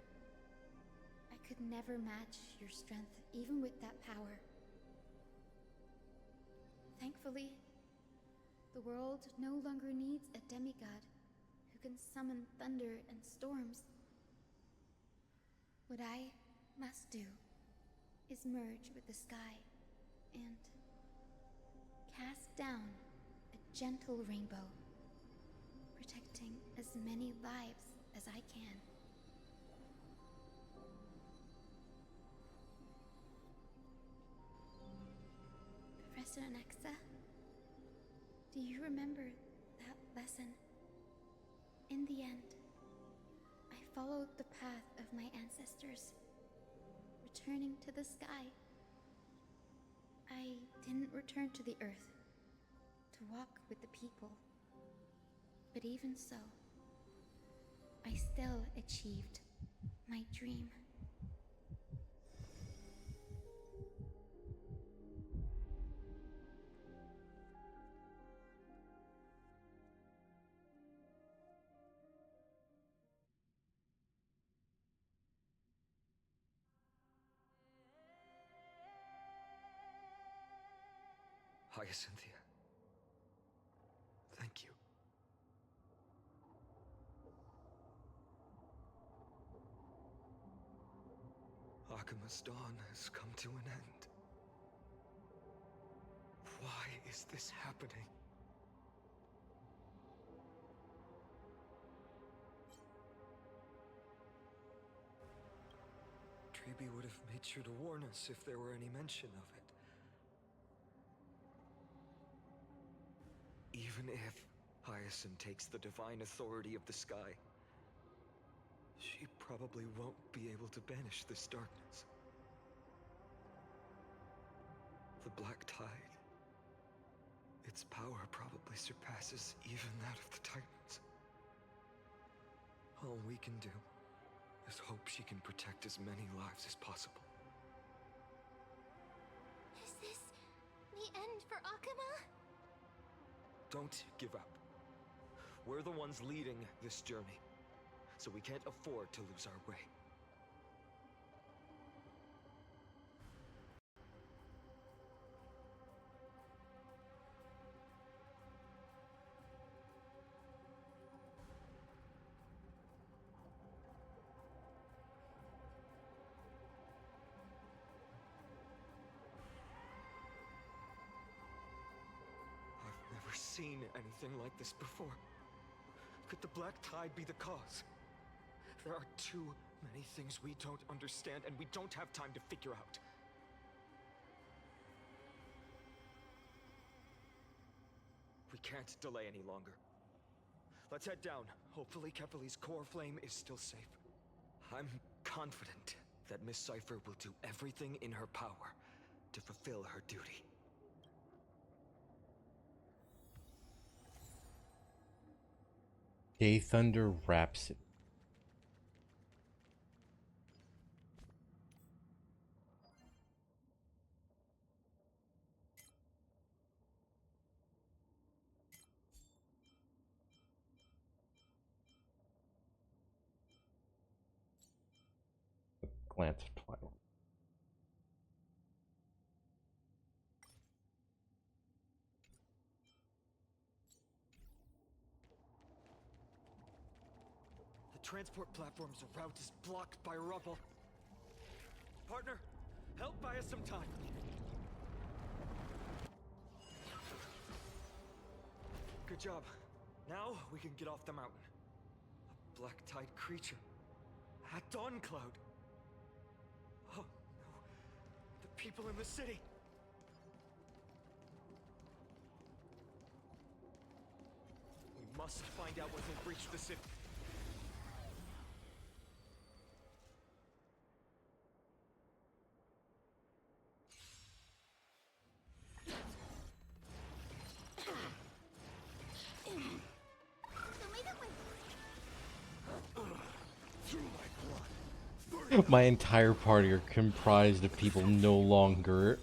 I could never match your strength, even with that power. Thankfully, the world no longer needs a demigod who can summon thunder and storms. What I must do is merge with the sky and cast down a gentle rainbow, protecting as many lives as I can. Professor Nexa, do you remember that lesson? In the end, I followed the path of my ancestors, returning to the sky. I didn't return to the earth to walk with the people, but even so, I still achieved my dream. Hyacinthia. Thank you. Akima's dawn has come to an end. Why is this happening? Treeby would have made sure to warn us if there were any mention of it. Even if Hyacinth takes the divine authority of the sky, she probably won't be able to banish this darkness. The Black Tide, its power probably surpasses even that of the Titans. All we can do is hope she can protect as many lives as possible. Is this the end for Akuma? Don't give up. We're the ones leading this journey, so we can't afford to lose our way. I've never seen anything like this before. Could the Black Tide be the cause? There are too many things we don't understand, and we don't have time to figure out. We can't delay any longer. Let's head down. Hopefully Kepali's core flame is still safe. I'm confident that Miss Cipher will do everything in her power to fulfill her duty. Day Thunder Rhapsody. Glance of Twilight. The transport platform's route is blocked by rubble. Partner, help buy us some time. Good job. Now we can get off the mountain. A Black Tide creature. At Dawncloud. Oh no. The people in the city. We must find out what will breach the city. My entire party are comprised of people no longer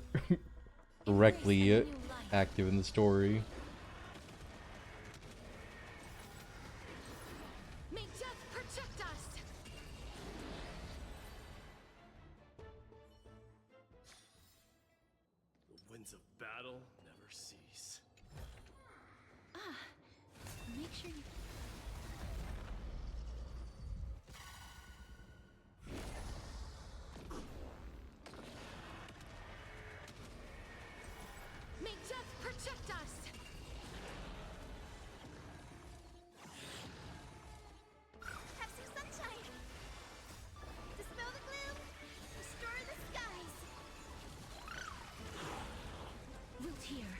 directly active in the story. May death protect us! The winds of battle never cease. Make sure you... May death protect us! Have some sunshine! Dispel the gloom! Restore the skies! Root here.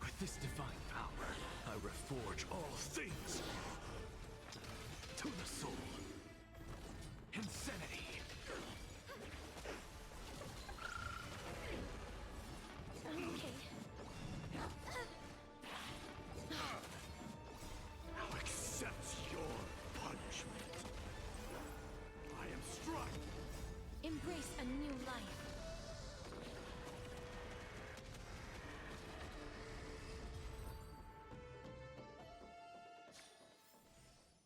With this divine power, I reforge all things. To the soul. Insanity. Okay. Now accept your punishment. I am struck. Embrace a new life.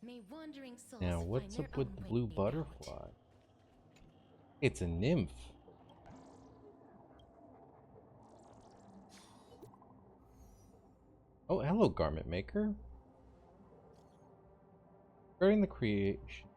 May wandering souls Now, find what's their up with own the way blue out. butterfly? It's a nymph. Oh, hello, garment maker. Regarding the creation.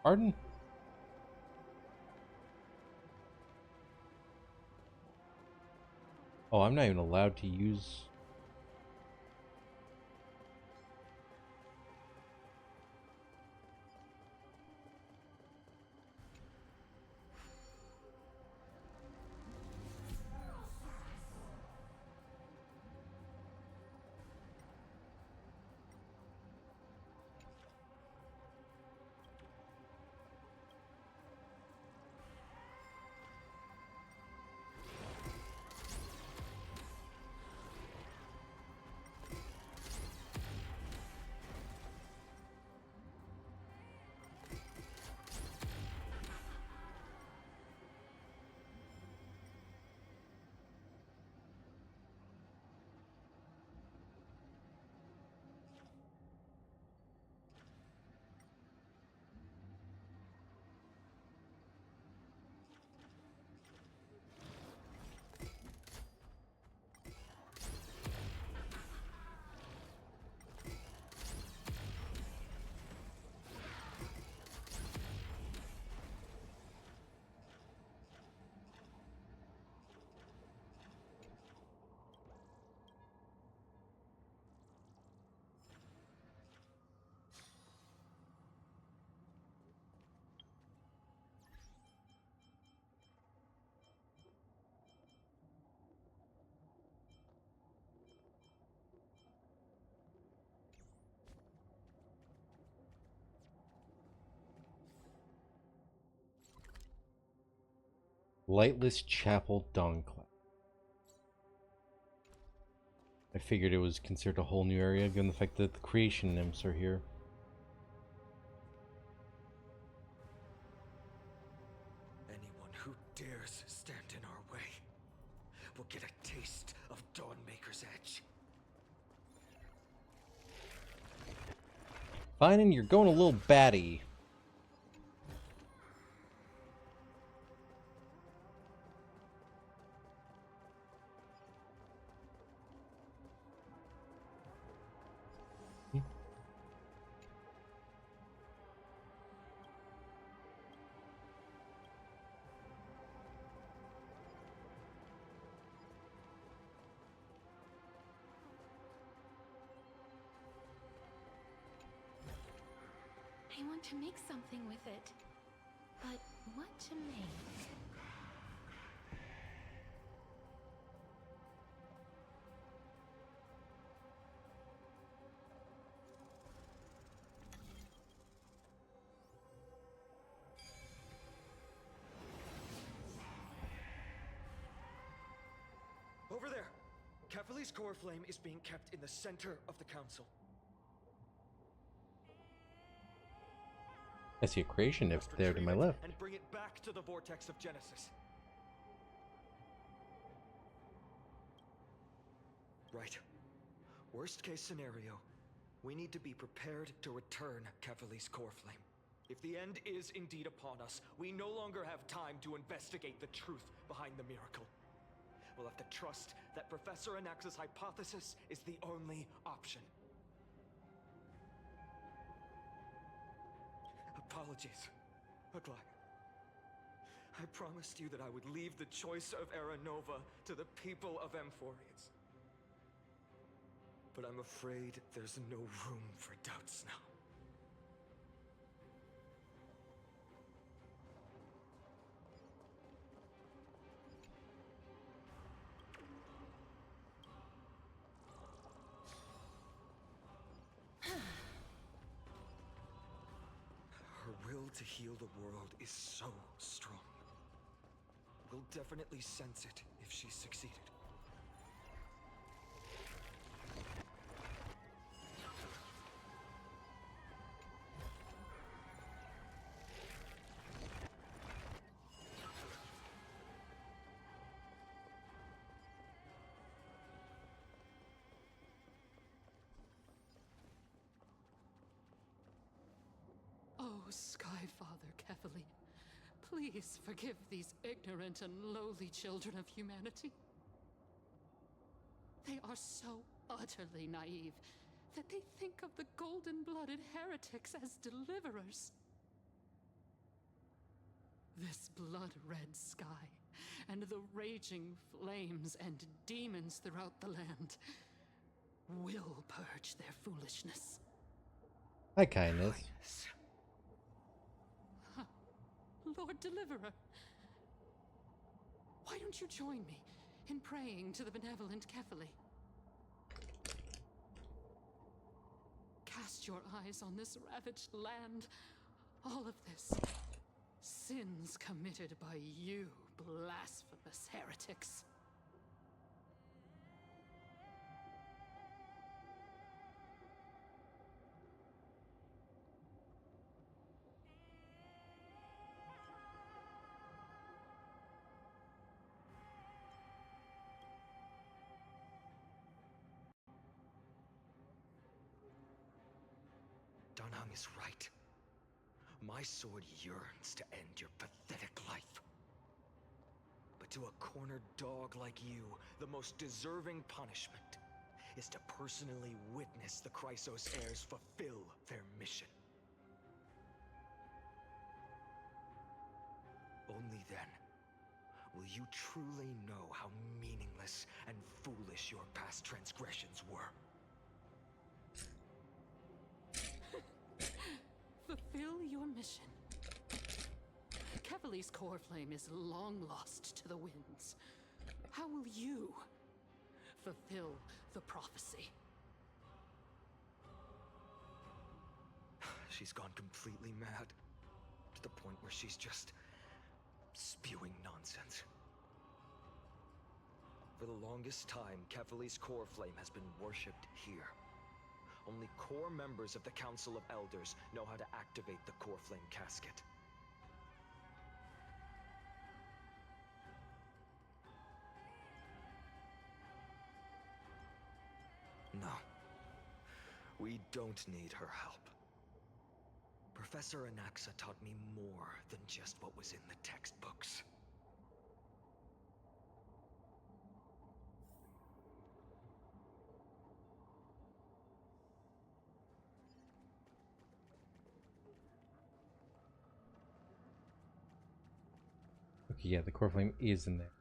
Pardon? Oh, I'm not even allowed to use... Lightless Chapel Dawncloud. I figured it was considered a whole new area, given the fact that the creation nymphs are here. Anyone who dares stand in our way will get a taste of Dawnmaker's edge. Finding you're going a little batty. I want to make something with it. But what to make? Over there! Kefali's core flame is being kept in the center of the council. I see a creation if there to my left. And bring it back to the vortex of Genesis. Right. Worst case scenario, we need to be prepared to return Kefali's core flame. If the end is indeed upon us, we no longer have time to investigate the truth behind the miracle. We'll have to trust that Professor Anax's hypothesis is the only option. Apologies, Aglaia. I promised you that I would leave the choice of Era Nova to the people of Amphorius. But I'm afraid there's no room for doubts now. Her will to heal the world is so strong. We'll definitely sense it if she's succeeded. Oh, Skyfather Kefali, please forgive these ignorant and lowly children of humanity. They are so utterly naive that they think of the golden-blooded heretics as deliverers. This blood-red sky, and the raging flames and demons throughout the land will purge their foolishness. Hi, kindness. Lord Deliverer, why don't you join me in praying to the benevolent Kefali? Cast your eyes on this ravaged land. All of this, sins committed by you, blasphemous heretics. Danhang is right. My sword yearns to end your pathetic life. But to a cornered dog like you, the most deserving punishment is to personally witness the Chrysos heirs fulfill their mission. Only then will you truly know how meaningless and foolish your past transgressions were. Fulfill your mission. Kefali's core flame is long lost to the winds. How will you fulfill the prophecy? She's gone completely mad, to the point where she's just spewing nonsense. For the longest time, Kefali's core flame has been worshipped here. Only core members of the Council of Elders know how to activate the core flame casket. We don't need her help. Professor Anaxa taught me more than just what was in the textbooks. Okay, yeah, the core flame is in there.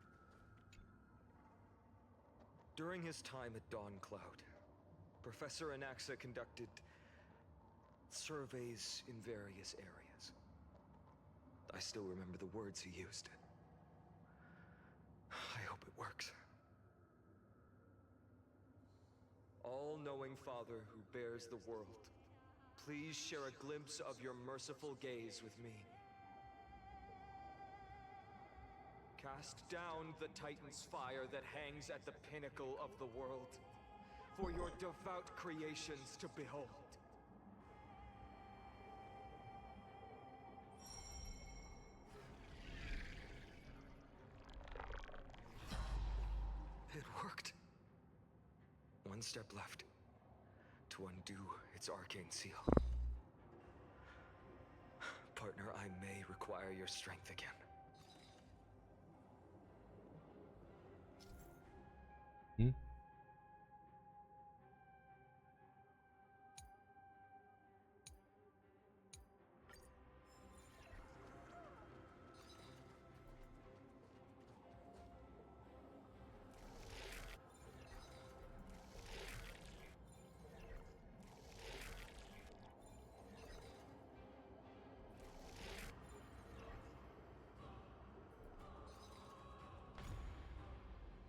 During his time at Dawn Cloud, Professor Anaxa conducted surveys in various areas. I still remember the words he used. I hope it works. All-knowing Father who bears the world, please share a glimpse of your merciful gaze with me. Cast down the Titan's fire that hangs at the pinnacle of the world, for your devout creations to behold. It worked. One step left to undo its arcane seal. Partner, I may require your strength again. Hmm?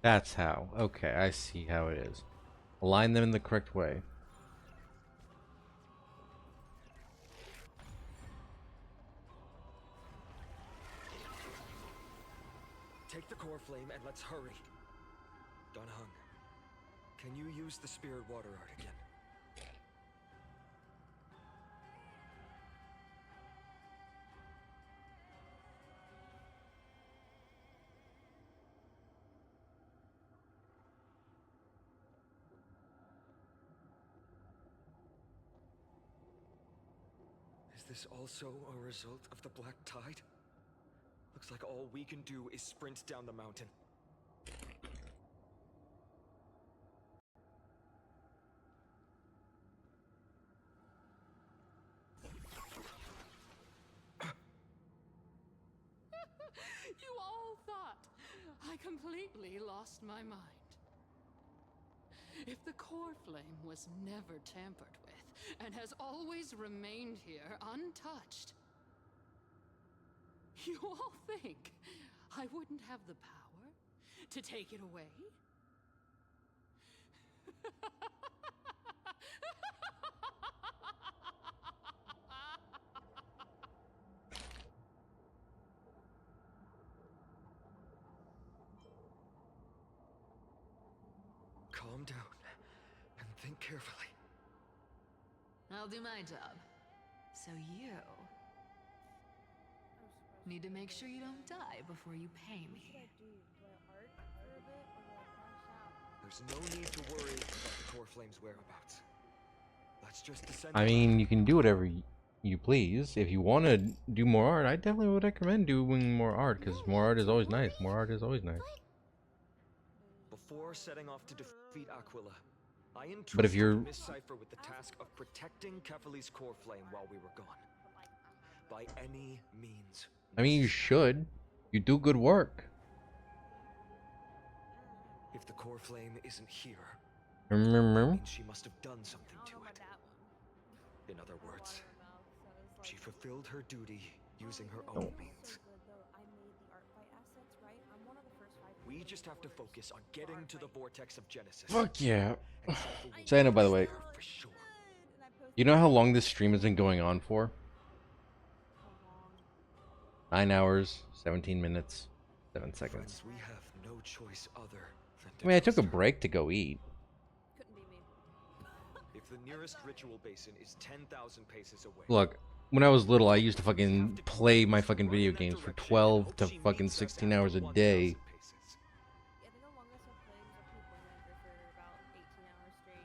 That's how. Okay, I see how it is. Align them in the correct way. Take the core flame and let's hurry. Don Hung, can you use the spirit water art again? Is this also a result of the Black Tide? Looks like all we can do is sprint down the mountain. You all thought I completely lost my mind. If the core flame was never tampered with and has always remained here untouched, you all think I wouldn't have the power to take it away? Calm down and think carefully. I'll do my job. So you need to make sure you don't die before you pay me. There's no need to worry about the core flame's whereabouts. Let's just descend. I mean, you can do whatever you please. If you want to do more art, I definitely would recommend doing more art, because more art is always nice. More art is always nice. Before setting off to defeat Aquila, I But if you're... entrusted Miss Cipher with the task of protecting Kefali's core flame while we were gone. By any means. I mean, you should. You do good work. If the core flame isn't here, Remember? means she must have done something to it. In other words, she fulfilled her duty using her own means. We just have to focus on getting to the vortex of Genesis. Fuck yeah. Sayana, by the way, you know how long this stream has been going on for? 9 hours, 17 minutes, 7 seconds. We have no choice other than to I mean, I took a break to go eat. If the nearest ritual basin is 10,000 paces away. Look, when I was little, I used to fucking play my fucking video games for 12 to fucking 16 hours a day.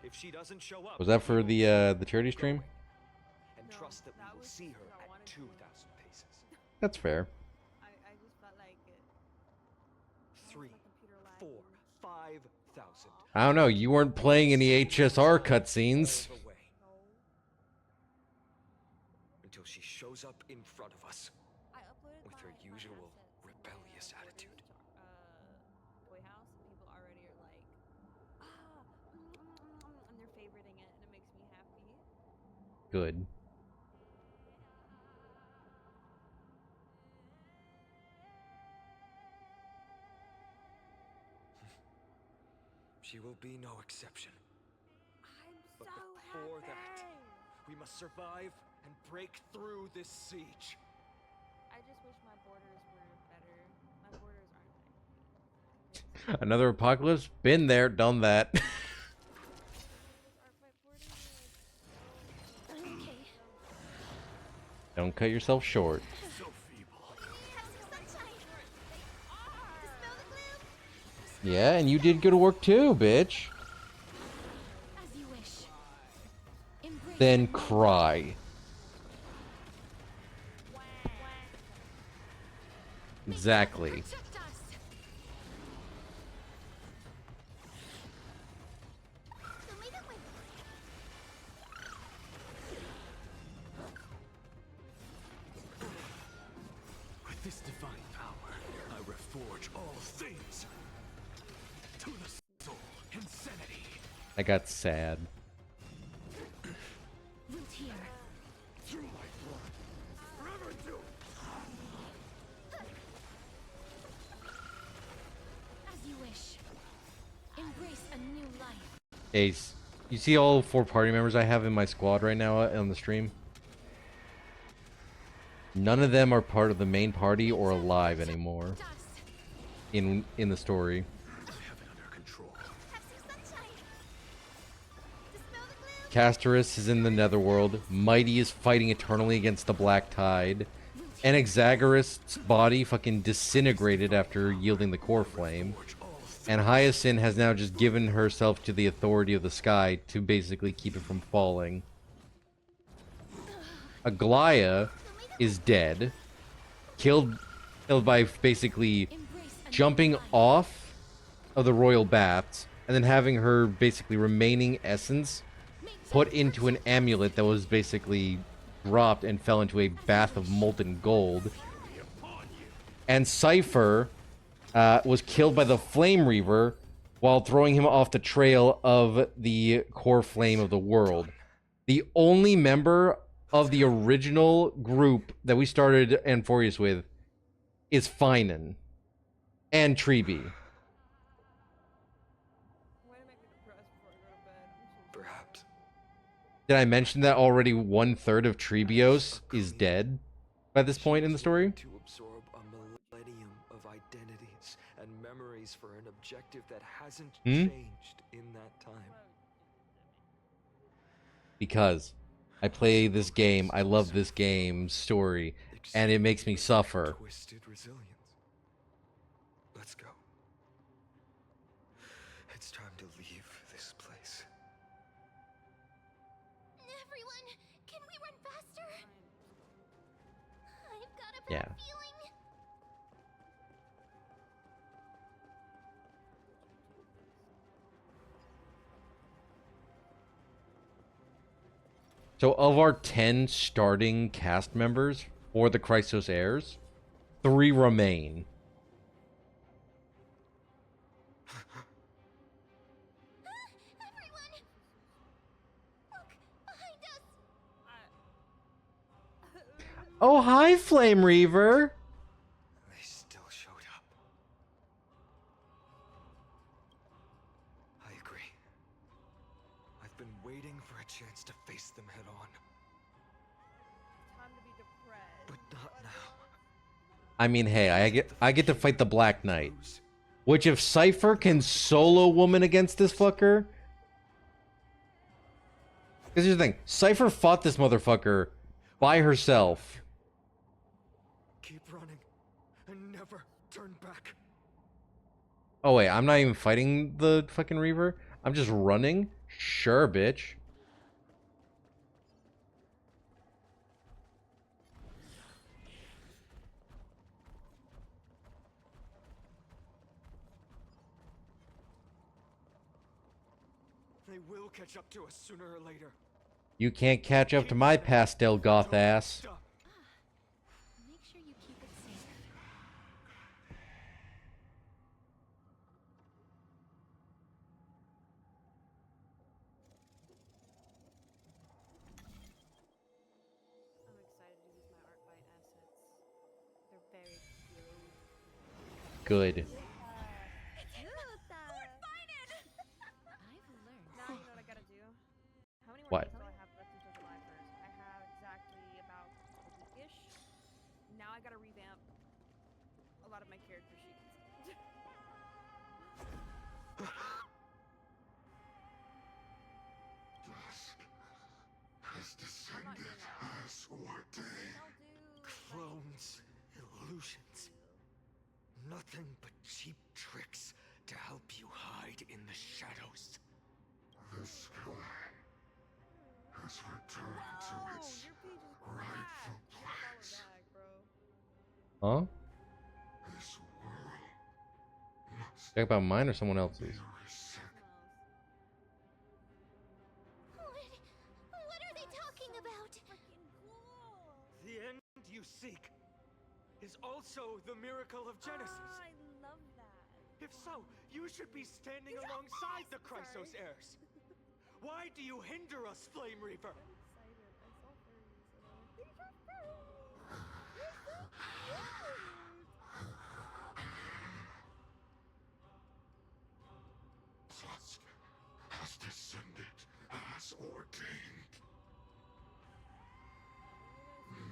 If she doesn't show up, Was that for we won't the charity stream? and trust that we will see her at 2,000 paces. That's fair. I just felt like it. 3, 4, 5,000. I don't know. You weren't playing any HSR cutscenes. All the way. Until she shows up in front of us with her usual rebellious attitude. Toy house, and people already are like, and they're favoriting it, and it makes me happy. Good. She will be no exception. I'm But so before happy. that, we must survive and break through this siege. I just wish my borders were better. My borders aren't. Another apocalypse? Been there, done that. Okay. Don't cut yourself short. So feeble. Yeah, and you did good work too, bitch. As you wish. Embrace Then cry. Exactly. protect us. With this divine power, I reforge all things. To the soul, insanity. I got sad. Root here. Through my blood. Forever do. As you wish. Embrace a new life. Ace, you see all 4 party members I have in my squad right now on the stream? None of them are part of the main party or alive anymore in the story. Castorus is in the Netherworld. Mighty is fighting eternally against the Black Tide. And Exagoras' body fucking disintegrated after yielding the core flame. And Hyacinth has now just given herself to the authority of the sky to basically keep it from falling. Aglaya is dead. Killed by basically jumping off of the royal baths and then having her basically remaining essence put into an amulet that was basically dropped and fell into a bath of molten gold. And Cypher was killed by the Flame Reaver while throwing him off the trail of the core flame of the world. The only member of the original group that we started Amphorius with is Finan and Treeby. Perhaps. Did I mention that already 1/3 of Trebios is dead by this point in the story? To absorb a millennium of identities and memories for an objective that hasn't changed in that time. Because I play this game, I love this game's story, and it makes me suffer. Twisted resilience. Let's go. It's time to leave this place. Everyone, can we run faster? I've got a bad Yeah. feeling. So of our 10 starting cast members for the Christos heirs, 3 remain. Everyone, look behind us. Oh, hi, Flame Reaver! They still showed up. I agree. I've been waiting for a chance to face them head on. Time to be depressed. But not now. I mean, hey, I get to fight the Black Knight. Which if Cypher can solo woman against this fucker... Because here's the thing, Cypher fought this motherfucker by herself. Keep running and never turn back. Oh wait, I'm not even fighting the fucking Reaver. I'm just running Sure, bitch. They will catch up to us sooner or later. You can't catch up to my pastel goth ass. Make sure you keep it safe. I'm excited to use my art byte assets. They're very cute. Good. I've learned. Now you know what I gotta do. How many more What? days do I have left until July 1st? I have exactly about a weekish. Now I gotta revamp a lot of my character sheets. Dusk has descended as ordained. Clones, illusions. Nothing but cheap tricks to help you hide in the shadows. The sky has returned to its rightful place. Huh? This world must Talk about mine or someone else's? be reset. What are they talking about? The end you seek is also the miracle of Genesis. I love that. If so, you should be standing alongside the Chrysos heirs. Why do you hinder us, Flame Reaver? I'm excited. I saw furries and I'm like, these are furries! They're so cute! Dusk has descended as ordained.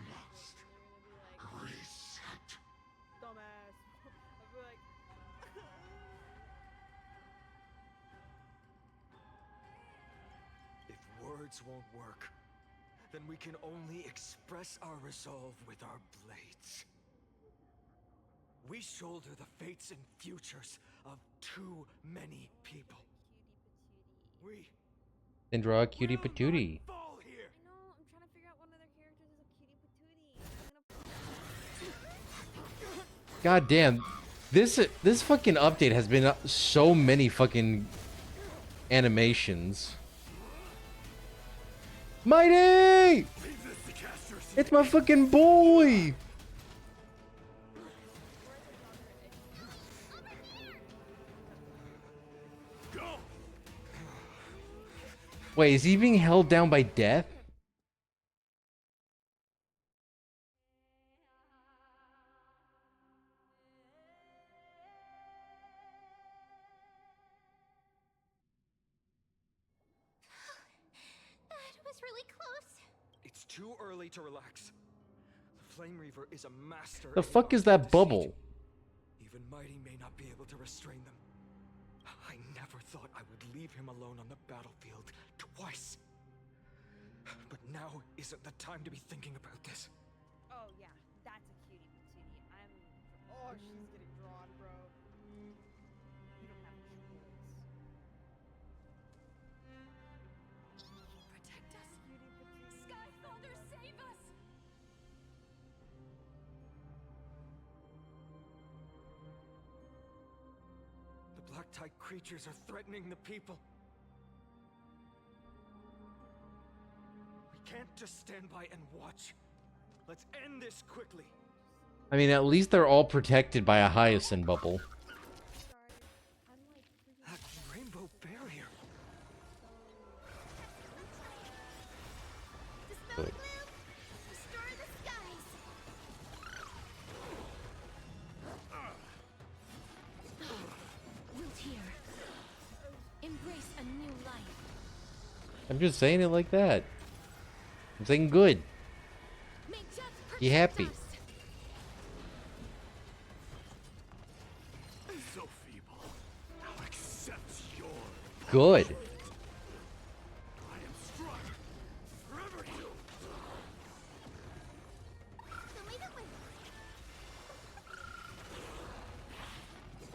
Must reset. Dumbass. I'll be like, If words won't work, then we can only express our resolve with our blades. We shoulder the fates and futures of too many people. We Indra, cutie patootie. fall here. I know, I'm trying to figure out what other characters is a cutie patootie. God damn. This fucking update has been so many fucking animations. Mighty! It's my fucking boy! Wait, is he being held down by death? That was really close. It's too early to relax. The Flame Reaver is a master. The in fuck the is art of that deceit. bubble? Even Mighty may not be able to restrain them. I never thought I would leave him alone on the battlefield twice. But now isn't the time to be thinking about this. Oh yeah, that's a cutie patootie. Oh, she's getting drawn, bro. You don't have a choice. Protect us. Sky Father, save us! The black tide creatures are threatening the people. We can't just stand by and watch. Let's end this quickly. I mean, at least they're all protected by a hyacinth bubble. That rainbow barrier. Dispel gloom, restore the skies. Root here. Embrace a new life. I'm just saying it like that. I'm saying good. May death Be happy. protect us. So feeble. I'll accept your Good. I am struck. Forever you. Show me the way.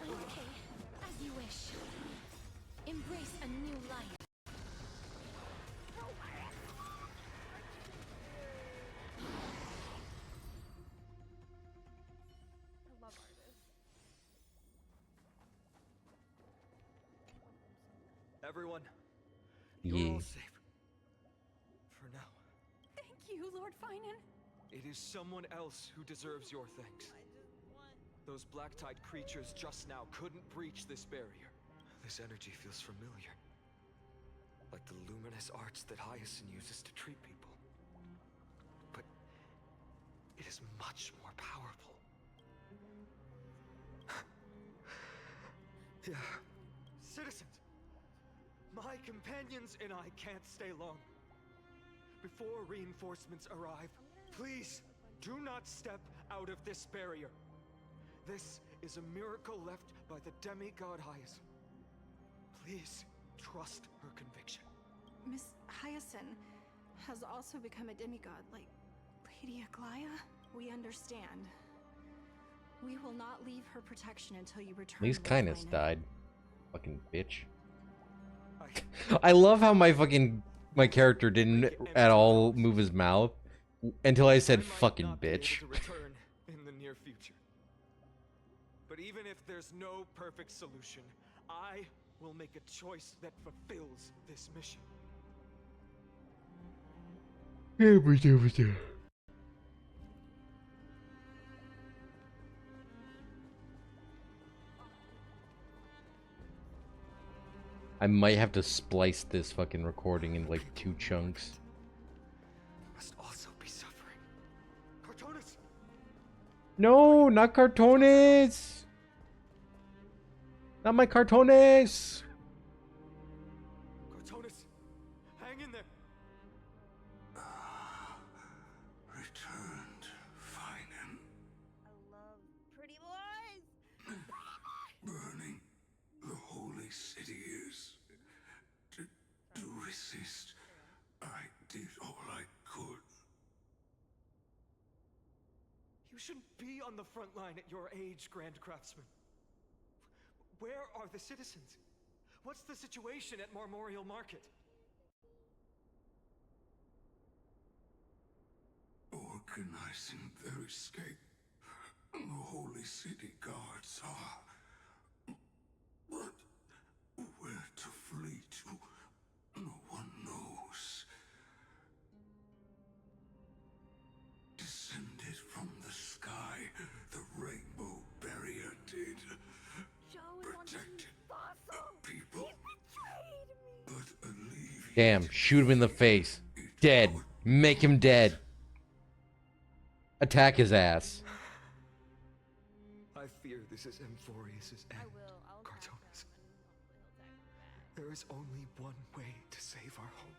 Okay, as you wish. Embrace a new life. Everyone, you're Yeah. all safe. For now. Thank you, Lord Finan. It is someone else who deserves your thanks. Those black-tide creatures just now couldn't breach this barrier. This energy feels familiar. Like the luminous arts that Hyacinth uses to treat people. But it is much more powerful. Yeah. Citizens! My companions and I can't stay long. Before reinforcements arrive, please do not step out of this barrier. This is a miracle left by the demigod Hyacinth. Please trust her conviction. Miss Hyacinth has also become a demigod, like Lady Aglaya. We understand. We will not leave her protection until you return. At least Lord Kindness Finan. died. Fucking bitch. I love how my character didn't at all move his mouth until I said fucking bitch. To return in the near future. But even if there's no perfect solution, I will make a choice that fulfills this mission. I might have to splice this fucking recording in like 2 chunks. Must also be suffering. Cartonis! No, not Cartones! Not my Cartones! Cartonis, hang in there. Returned, Finan. I love pretty boys. Burning the holy city is. To resist, I did all I could. You shouldn't be on the front line at your age, Grand Craftsman. Where are the citizens? What's the situation at Marmorial Market? Organizing their escape. The holy city guards are. But where to flee to, no one knows. Descended from the sky, the rainbow barrier did. Protected the people. But alleviated. Damn, shoot him in the face. Dead. Make him dead. Attack his ass. I fear this is Amphorius's end, Cartonis. There is only one way to save our home.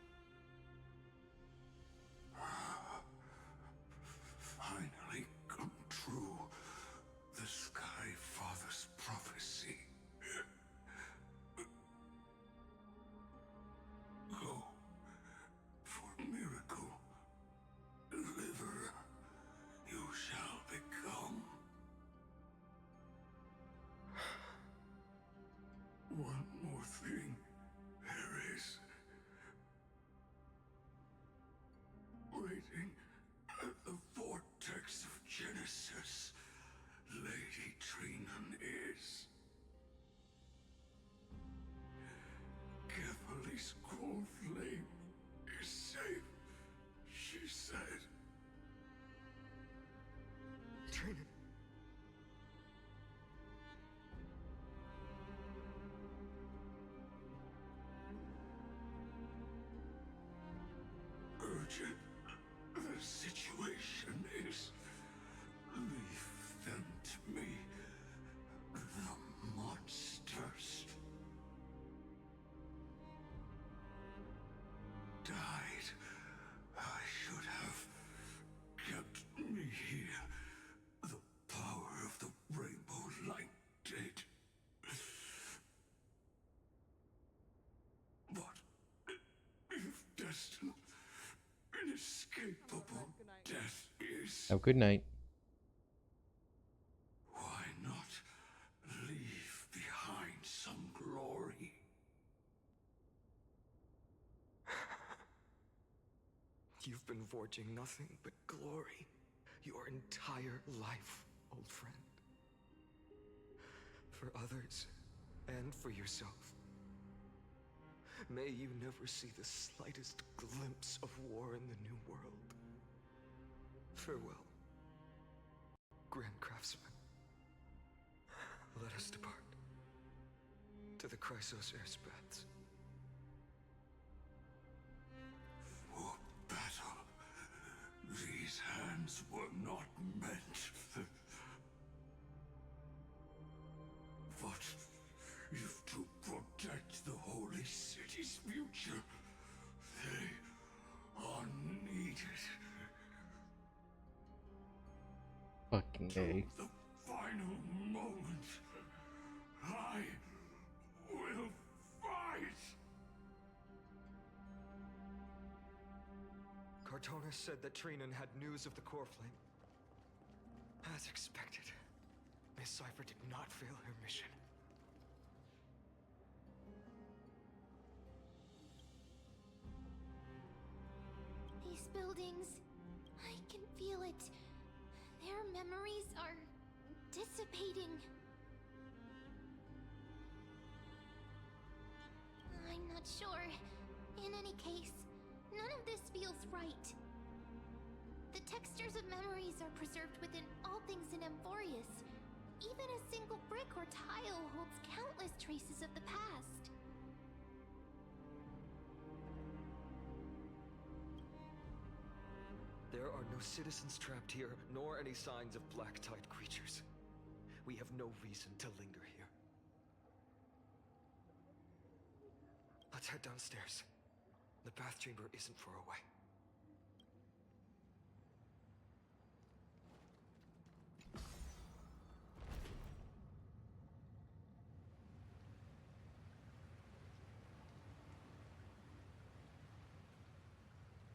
Finally come true. The Sky Father's prophecy. Go for miracle. Deliver. You shall become. One more thing there is. Waiting at the vortex of Genesis, Lady Trinan is. Kephali's cold flame is safe, she said. Trinan. Urgent. The situation is. Leave them to me. The monsters. Died. I should have kept me here. The power of the rainbow light did. But if destined, inescapable death is. Oh, good night. Why not leave behind some glory? You've been forging nothing but glory your entire life, old friend. For others, and for yourself. May you never see the slightest glimpse of war in the New World. Farewell, Grand Craftsman. Let us depart to the Chrysos airspaths. For battle, these hands were not meant. But if to protect the Holy City's future, they are needed. Fucking A. The final moment, I will fight! Cartonis said that Trinan had news of the core flame. As expected, Miss Cipher did not fail her mission. These buildings, I can feel it. Their memories are dissipating. I'm not sure. In any case, none of this feels right. The textures of memories are preserved within all things in Amphorius. Even a single brick or tile holds countless traces of the past. There are no citizens trapped here, nor any signs of black-tide creatures. We have no reason to linger here. Let's head downstairs. The bath chamber isn't far away.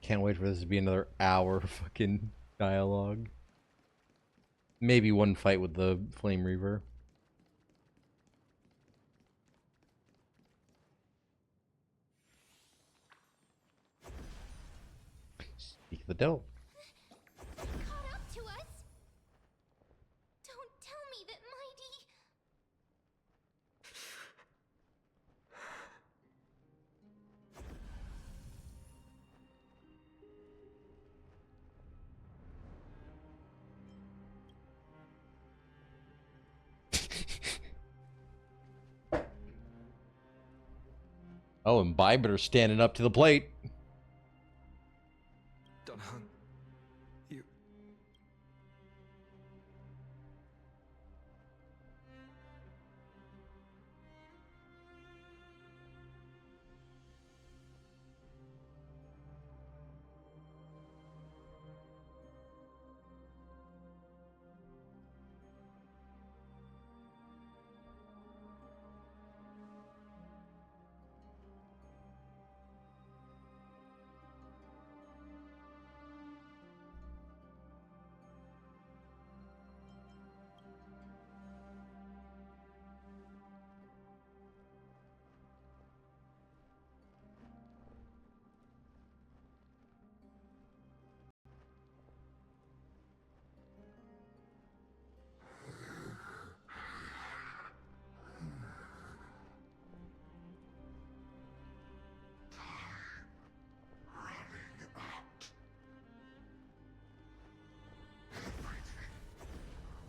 Can't wait for this to be another hour fucking dialogue. Maybe one fight with the Flame Reaver. Speak of the devil. Caught up to us? Don't tell me that Mighty... Oh, and Bybiter standing up to the plate. Dunhung, you...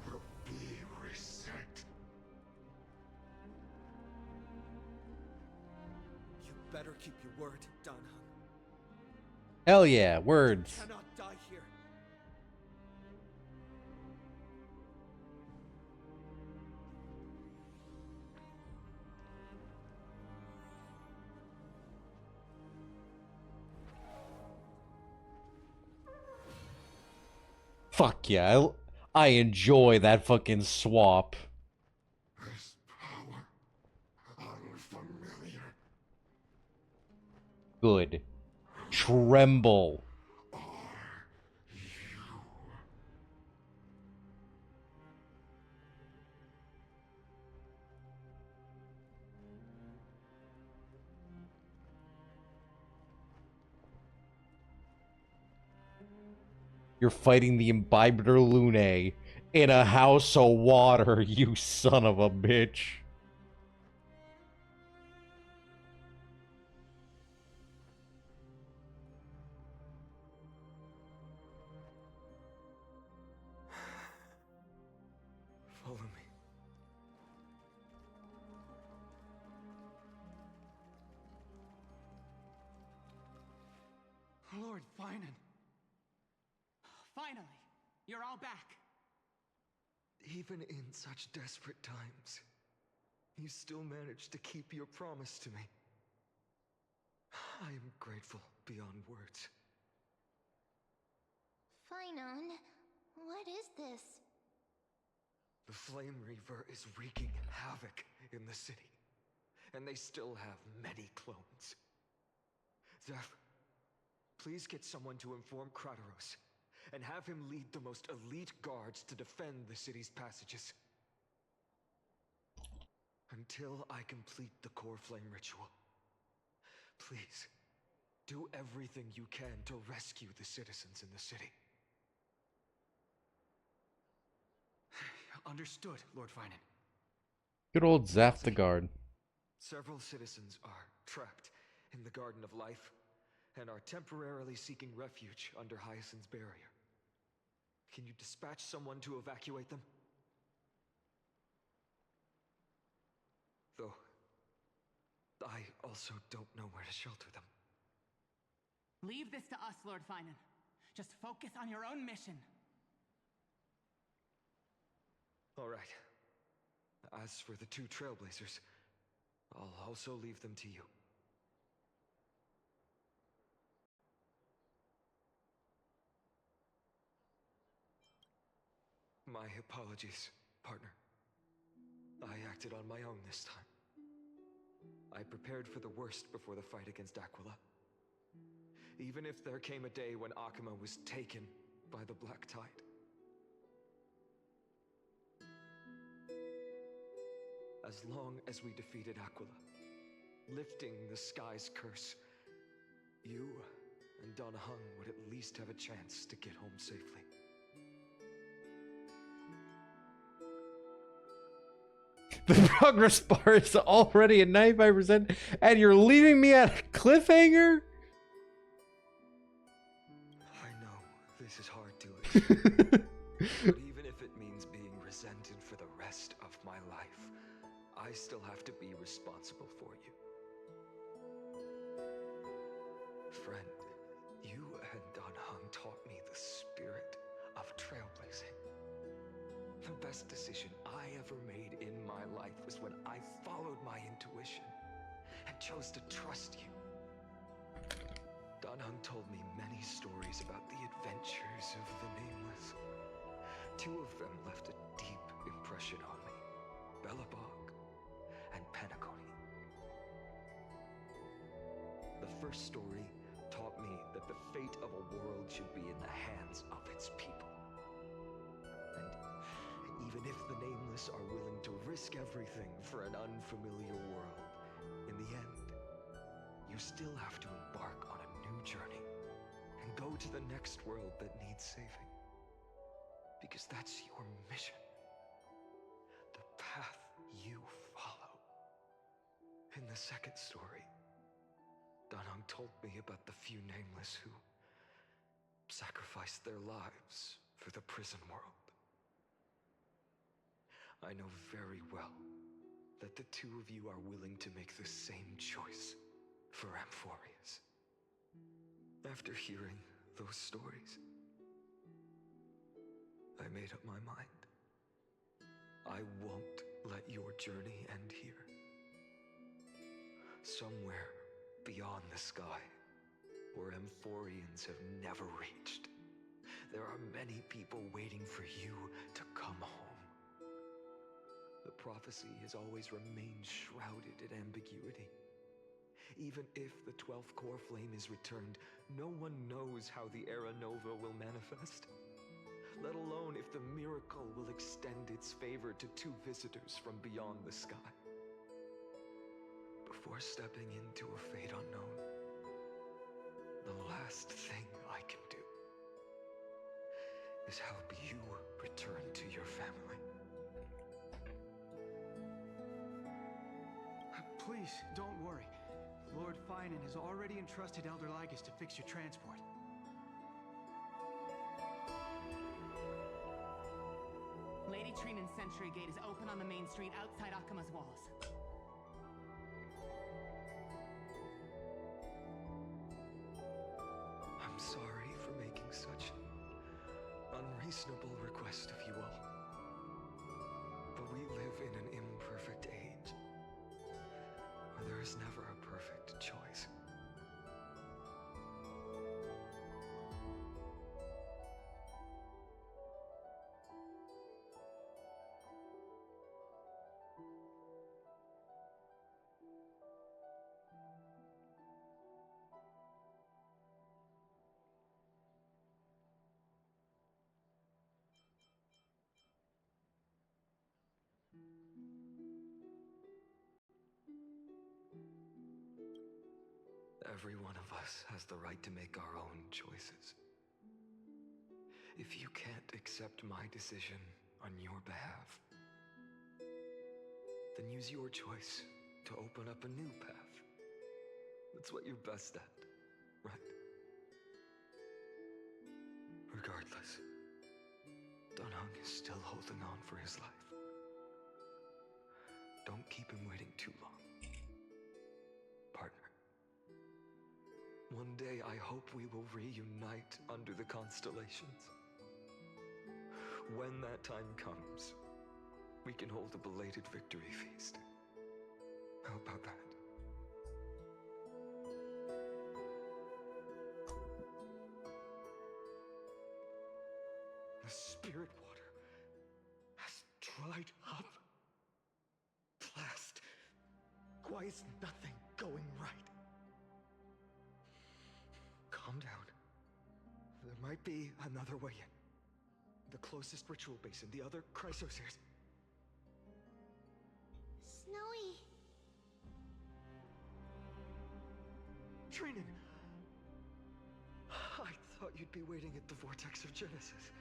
Will be reset. You better keep your word, Dunhung. Hell yeah, words. You cannot die here. Fuck yeah, I enjoy that fucking swap. This power, unfamiliar. Good. Tremble. You're fighting the Imbibitor Lunae in a house of water, you son of a bitch. Lord Finan. Finally, you're all back. Even in such desperate times, you still managed to keep your promise to me. I am grateful beyond words. Finon, what is this? The Flame Reaver is wreaking havoc in the city, and they still have many clones. Zeph, please get someone to inform Kratos, and have him lead the most elite guards to defend the city's passages. Until I complete the Core Flame ritual, please, do everything you can to rescue the citizens in the city. Understood, Lord Finan. Good old Zaf the Guard. Several citizens are trapped in the Garden of Life and are temporarily seeking refuge under Hyacinth's barrier. Can you dispatch someone to evacuate them? Though, I also don't know where to shelter them. Leave this to us, Lord Finan. Just focus on your own mission. All right. As for the two Trailblazers, I'll also leave them to you. My apologies, partner. I acted on my own this time. I prepared for the worst before the fight against Aquila. Even if there came a day when Akuma was taken by the Black Tide. As long as we defeated Aquila, lifting the sky's curse, you and Don Hung would at least have a chance to get home safely. The progress bar is already at 95%, and you're leaving me at a cliffhanger? I know, this is hard to accept. But even if it means being resented for the rest of my life, I still have to be responsible for you. Friend, you and Don Hung taught me the spirit of trailblazing. The best decision I ever made in my life was when I followed my intuition and chose to trust you. Don Hung told me many stories about the adventures of the Nameless. Two of them left a deep impression on me. Belobog and Penacony. The first story taught me that the fate of a world should be in the hands of its people. And even if the Nameless are willing to risk everything for an unfamiliar world, in the end, you still have to embark on a new journey and go to the next world that needs saving. Because that's your mission. The path you follow. In the second story, Don Hung told me about the few Nameless who sacrificed their lives for the prison world. I know very well that the two of you are willing to make the same choice for Amphorius. After hearing those stories, I made up my mind. I won't let your journey end here. Somewhere beyond the sky, where Amphorians have never reached, there are many people waiting for you to come home. The prophecy has always remained shrouded in ambiguity. Even if the 12th core flame is returned, no one knows how the Era Nova will manifest. Let alone if the miracle will extend its favor to two visitors from beyond the sky. Before stepping into a fate unknown, the last thing I can do is help you return to your family. Please, don't worry. Lord Finan has already entrusted Elder Lygus to fix your transport. Lady Trinan's Sentry Gate is open on the main street outside Akuma's walls. I'm sorry for making such an unreasonable request of you all. But we live in an imperfect age, where there is never a perfect choice. Every one of us has the right to make our own choices. If you can't accept my decision on your behalf, then use your choice to open up a new path. That's what you're best at, right? Regardless, Don Hung is still holding on for his life. Don't keep him waiting too long. Partner. One day I hope we will reunite under the constellations. When that time comes, we can hold a belated victory feast. How about that? The spirit water has dried up. Blast. Why is nothing going right? Calm down. There might be another way in. The closest ritual basin, the other chrysosers. Snowy. Trinan! I thought you'd be waiting at the vortex of Genesis.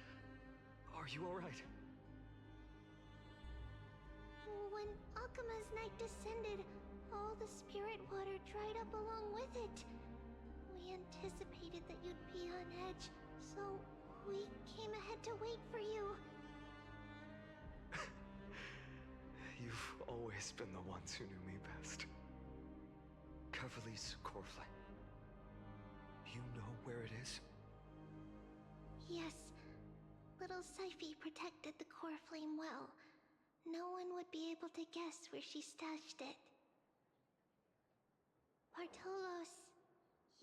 Are you alright? When Akuma's night descended, all the spirit water dried up along with it. We anticipated that you'd be on edge, so we came ahead to wait for you. You've always been the ones who knew me best. Cavalli's core flame. You know where it is? Yes. Little Syphie protected the core flame well. No one would be able to guess where she stashed it. Bartolos,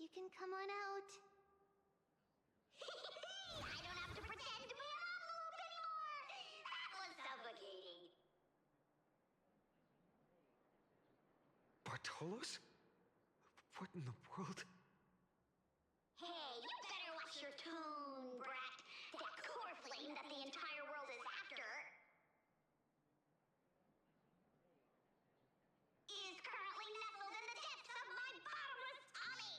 you can come on out. I don't have to pretend to be an envelope anymore! That was suffocating! Bartolos? What in the world? Hey, you better watch your tone, brat! That core flame that the entire world is after is currently nestled in the depths of my bottomless tummy!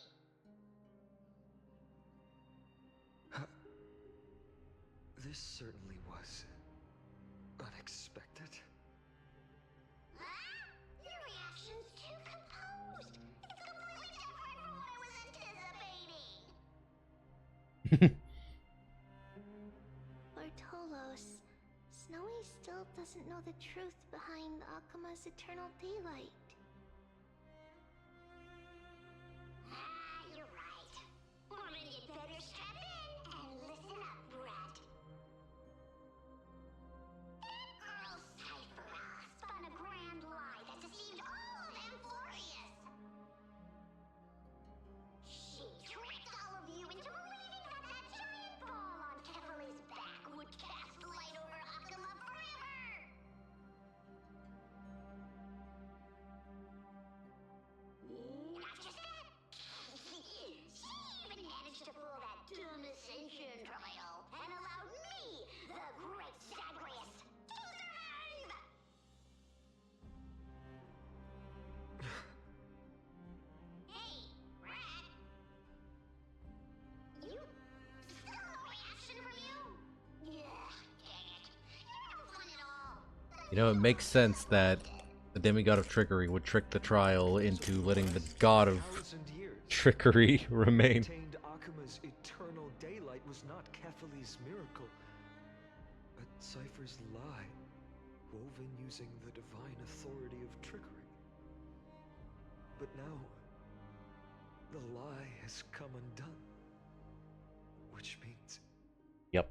This certainly was unexpected. Huh? Your reaction's too composed! It's completely different from what I was anticipating! Bartolos, Snowy still doesn't know the truth behind Akuma's eternal daylight. You're right. Woman, you'd better strap in and listen up, brat. That girl Cyphera spun a grand lie that deceived all of Amphorius. She tricked all of you into believing that that giant ball on Kefali's back would cast light over Akuma forever! Not just that! She even managed to pull that dumb ascension trial and allowed me, the Great Zagreus, to survive! Hey, Rat! You... still no reaction from you? Yeah, dang it. You're no fun at all. You know, it makes sense that the demigod of trickery would trick the trial into letting the god of trickery remain. Attained Akuma's eternal daylight was not Kefali's miracle, but Cypher's lie, woven using the divine authority of trickery. But now, the lie has come undone. which means... Yep.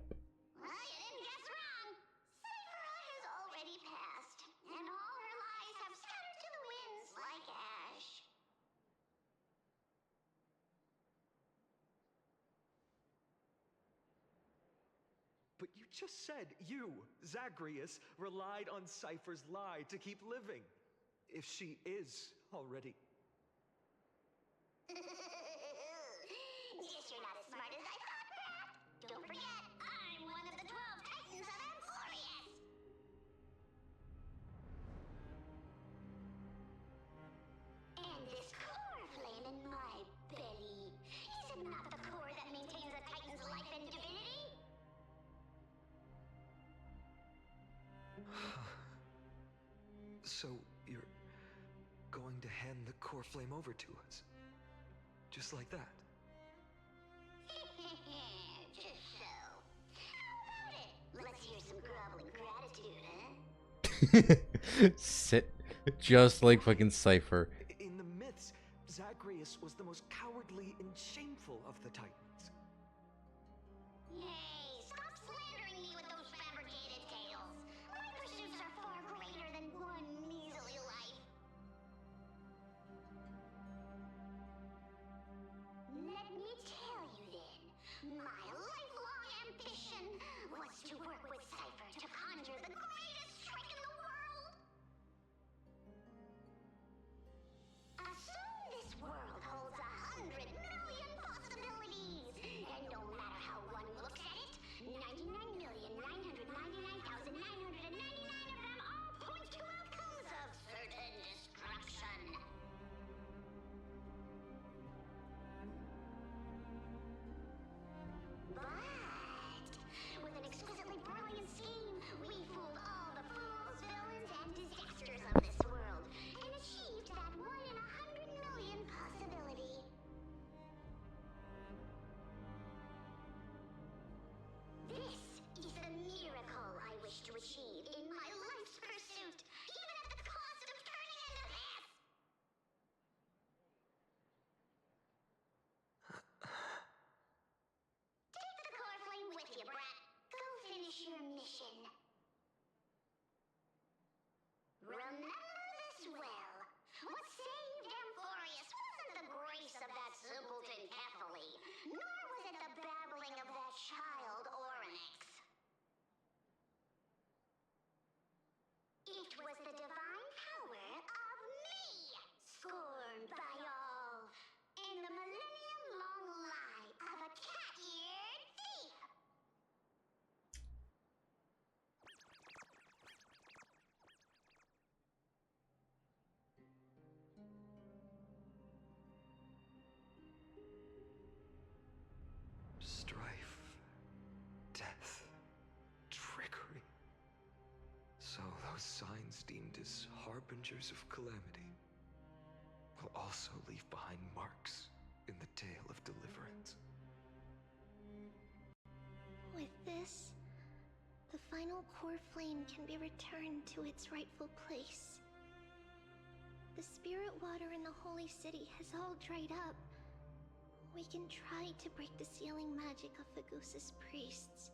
Well, you didn't guess wrong. Cyphera has already passed, and all her lies have scattered to the winds like ash. But you just said you, Zagreus, relied on Cypher's lie to keep living. If she is already... Guess you're not as smart as I thought, Pat. Don't forget, I'm one of the 12 Titans of Amphorius. And this core flame in my belly, is it not the core that maintains a Titan's life and divinity? So, you're going to hand the core flame over to us? Just like that? Just so. How about it? Let's hear some groveling gratitude, huh? Sit just like fucking Cypher. In the myths, Zagreus was the most cowardly and shameful of the Titans. Hey, stop slandering me with those fabricated tales. My pursuits are far greater than one measly life. Let me tell you then, my lifelong ambition was to work with Cypher to conjure the greatest trick in the world. Assume this world holds 100 million possibilities, and no matter how one looks at it, 99,999,999 of them all point to outcomes of certain destruction. But with an exquisitely brilliant scheme, we fooled all the fools, villains, and disasters of this world, and achieved that 1 in 100 million possibility. This is the miracle I wish to achieve in my life's pursuit, even at the cost of turning into this! Take the core flame with you, brat. Go finish your mission. Remember this well. What saved Amphorius wasn't the grace of that simpleton Catherly, nor was it the babbling of that child Oryx. It was the divine power of me, scorned by all, and the millennium-long lie of a cat-eared thief. Strife, death, trickery. So those signs deemed as harbingers of calamity will also leave behind marks in the tale of deliverance. With this, the final core flame can be returned to its rightful place. The spirit water in the holy city has all dried up. We can try to break the sealing magic of Fagusis priests,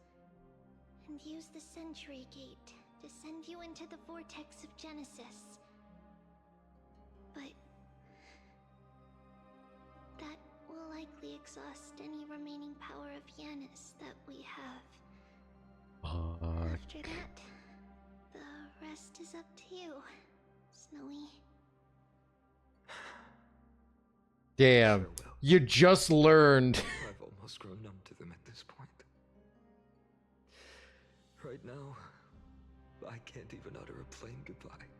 and use the Century Gate to send you into the vortex of Genesis. But that will likely exhaust any remaining power of Yanis that we have. After that, the rest is up to you, Snowy. Damn. You just learned. I've almost grown numb to them at this point. Right now, I can't even utter a plain goodbye.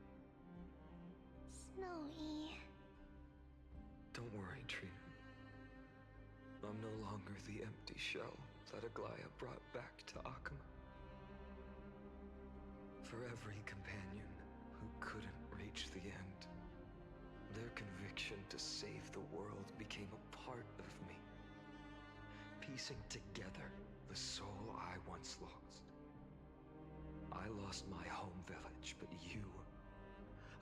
Snowy. Don't worry, Trina. I'm no longer the empty shell that Aglaya brought back to Akama. For every companion who couldn't reach the end, their conviction to save the world became a part of me, piecing together the soul I once lost. I lost my home village, but you,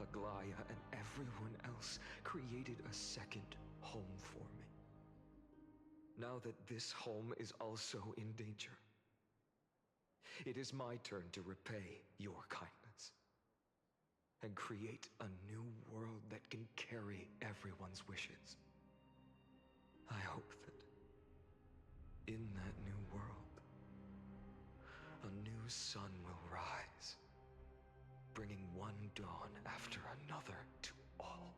Aglaya, and everyone else created a second home for me. now that this home is also in danger. It is my turn to repay your kindness and create a new world that can carry everyone's wishes. I hope that in that new world, a new sun will rise, bringing one dawn after another to all.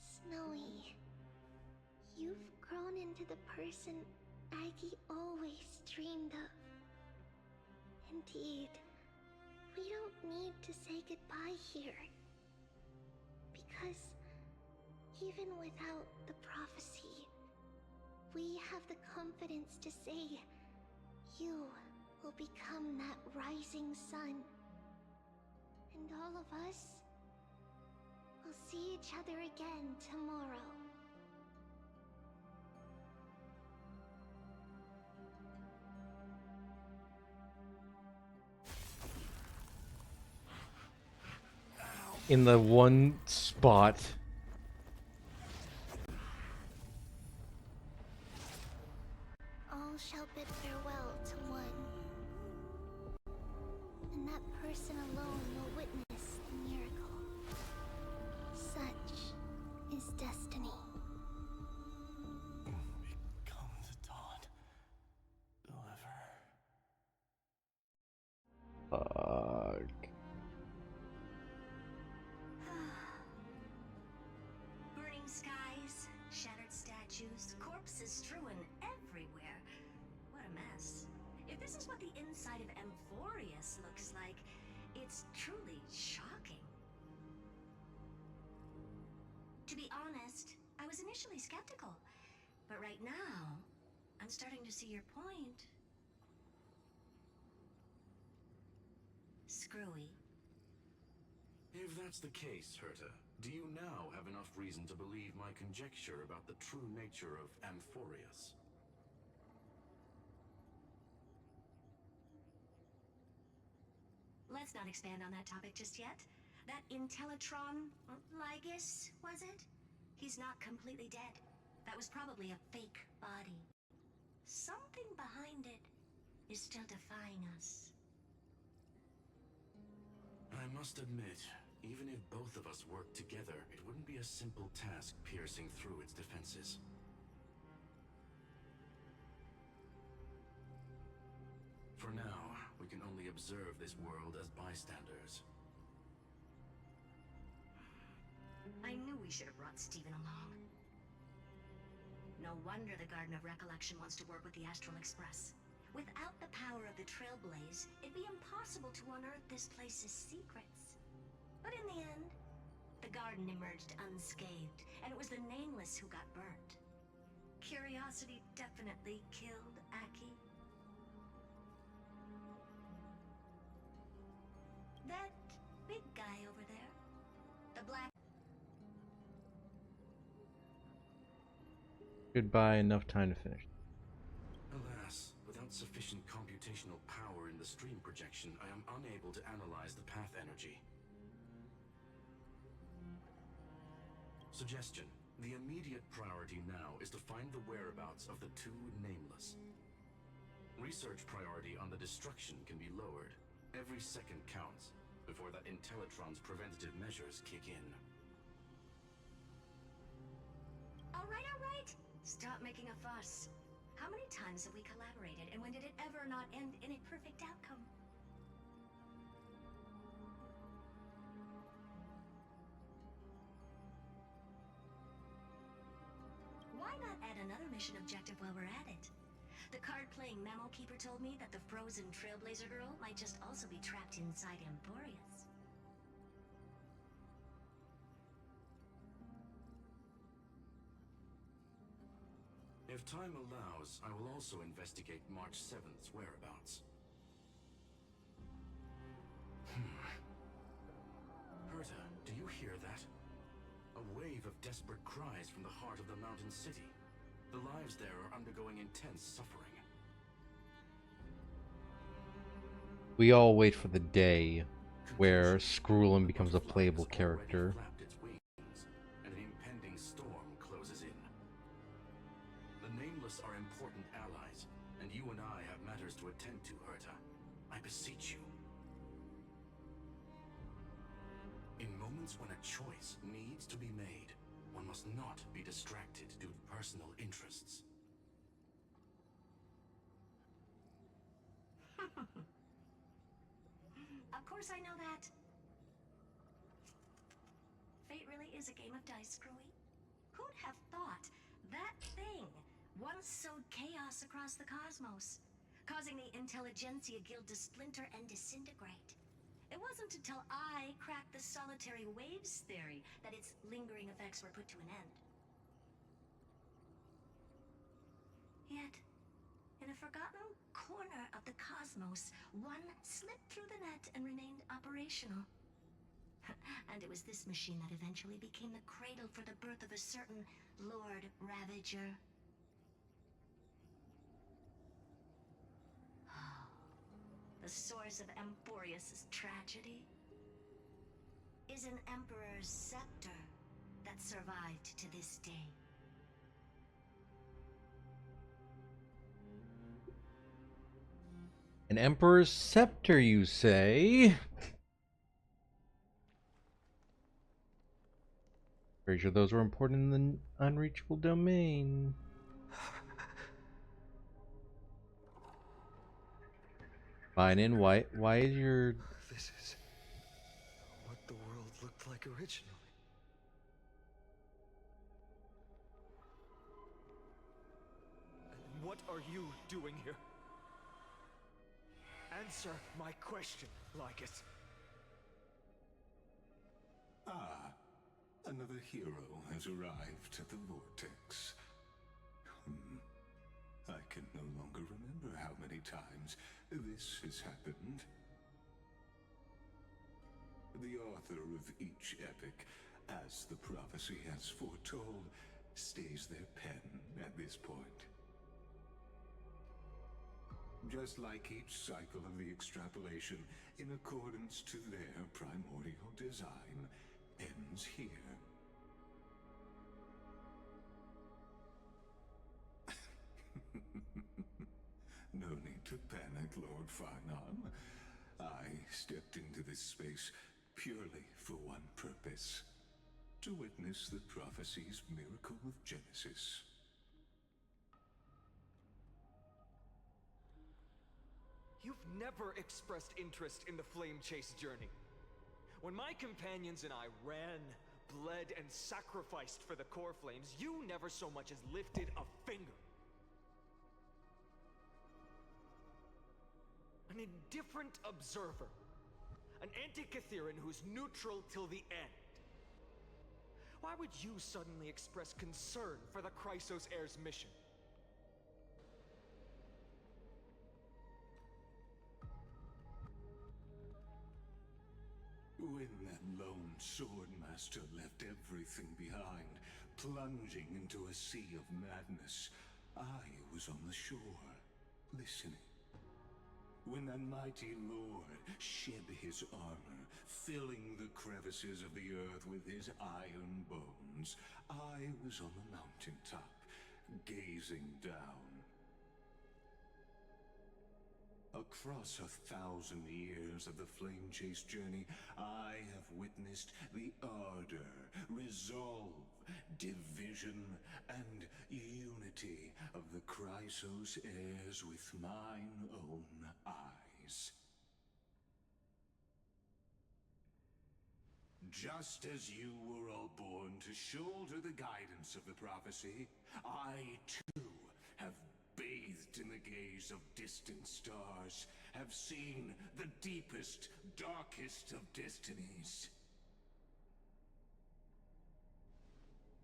Snowy, you've grown into the person Aggie always dreamed of. Indeed, we don't need to say goodbye here. Because even without the prophecy, we have the confidence to say you will become that rising sun. And all of us will see each other again tomorrow. In the one spot. All shall bid farewell to one, and that person alone will witness the miracle. Such is destiny. Become the dawn. Deliver. Fuck. Burning skies, shattered statues, corpses strewn everywhere. What a mess. If this is what the inside of Amphorius looks like, it's truly shocking. To be honest, I was initially skeptical, but right now, I'm starting to see your point. Screwy. If that's the case, Herta, do you now have enough reason to believe my conjecture about the true nature of Amphorius? Let's not expand on that topic just yet. That Intellitron, Lygus, was it? He's not completely dead. That was probably a fake body. Something behind it is still defying us. I must admit, even if both of us worked together, it wouldn't be a simple task piercing through its defenses. For now, we can only observe this world as bystanders. I knew we should have brought Steven along. No wonder the Garden of Recollection wants to work with the Astral Express. Without the power of the Trailblaze, it'd be impossible to unearth this place's secrets. But in the end, the garden emerged unscathed, and it was the Nameless who got burnt. Curiosity definitely killed Aki. That big guy over there, the black... Goodbye, enough time to finish. Alas, without sufficient computational power in the stream projection, I am unable to analyze the path energy. Suggestion. The immediate priority now is to find the whereabouts of the two Nameless. Research priority on the destruction can be lowered. Every second counts before that Intellitron's preventative measures kick in. All right. Stop making a fuss. How many times have we collaborated, and when did it ever not end in a perfect outcome? Why not add another mission objective while we're at it? The card-playing Memo Keeper told me that the frozen Trailblazer girl might just also be trapped inside Amphorius. If time allows, I will also investigate March 7th's whereabouts. Herta, do you hear that? A wave of desperate cries from the heart of the mountain city. The lives there are undergoing intense suffering. We all wait for the day where Skrullin becomes a playable character. Flapped its wings, and an impending storm moments when a choice needs to be made, one must not be distracted due to personal interests. Of course I know that. Fate really is a game of dice, Screwy. Who'd have thought that thing once sowed chaos across the cosmos, causing the Intelligentsia Guild to splinter and disintegrate? It wasn't until I cracked the solitary waves theory that its lingering effects were put to an end. Yet, in a forgotten corner of the cosmos, one slipped through the net and remained operational. And it was this machine that eventually became the cradle for the birth of a certain Lord Ravager. The source of Emphorius' tragedy is an Emperor's scepter that survived to this day. An Emperor's scepter, you say? Pretty sure those were important in the unreachable domain. Fine, and why is your... This is what the world looked like originally. And what are you doing here? Answer my question, Lycus. Ah, another hero has arrived at the vortex. I can no longer remember how many times this has happened. The author of each epic, as the prophecy has foretold, stays their pen at this point. Just like each cycle of the extrapolation, in accordance to their primordial design, ends here. No need to panic, Lord Farnon. I stepped into this space purely for one purpose: to witness the prophecy's miracle of Genesis. You've never expressed interest in the Flame Chase journey. When my companions and I ran, bled, and sacrificed for the core flames, you never so much as lifted a finger. An indifferent observer. An anti-Catharan who's neutral till the end. Why would you suddenly express concern for the Chrysos heir's mission? When that lone swordmaster left everything behind, plunging into a sea of madness, I was on the shore, listening. When that mighty lord shed his armor, filling the crevices of the earth with his iron bones, I was on the mountaintop, gazing down. Across 1,000 years of the Flame Chase journey, I have witnessed the ardor, resolve, division, and unity of the Chrysos heirs with mine own eyes. Just as you were all born to shoulder the guidance of the prophecy, I too have bathed in the gaze of distant stars, have seen the deepest, darkest of destinies.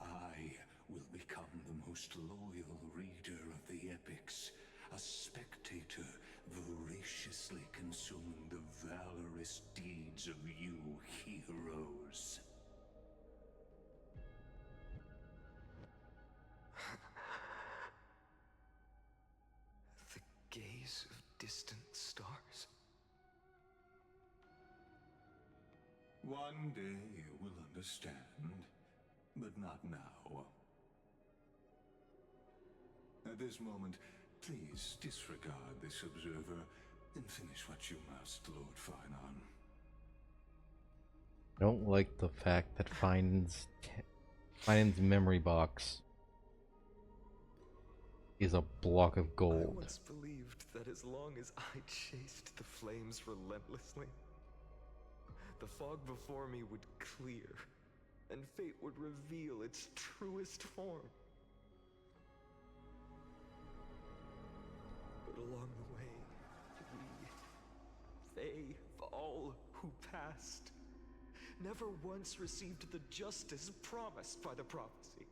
I will become the most loyal reader of the epics, a spectator voraciously consuming the valorous deeds of you heroes. The gaze of distant stars. One day you will understand, but not now. At this moment, please disregard this observer and finish what you must, Lord Farnon. I don't like the fact that Finan's memory box is a block of I gold. once believed that as long as I chased the flames relentlessly, the fog before me would clear, and fate would reveal its truest form. But along the way, they, all who passed, never once received the justice promised by the prophecy.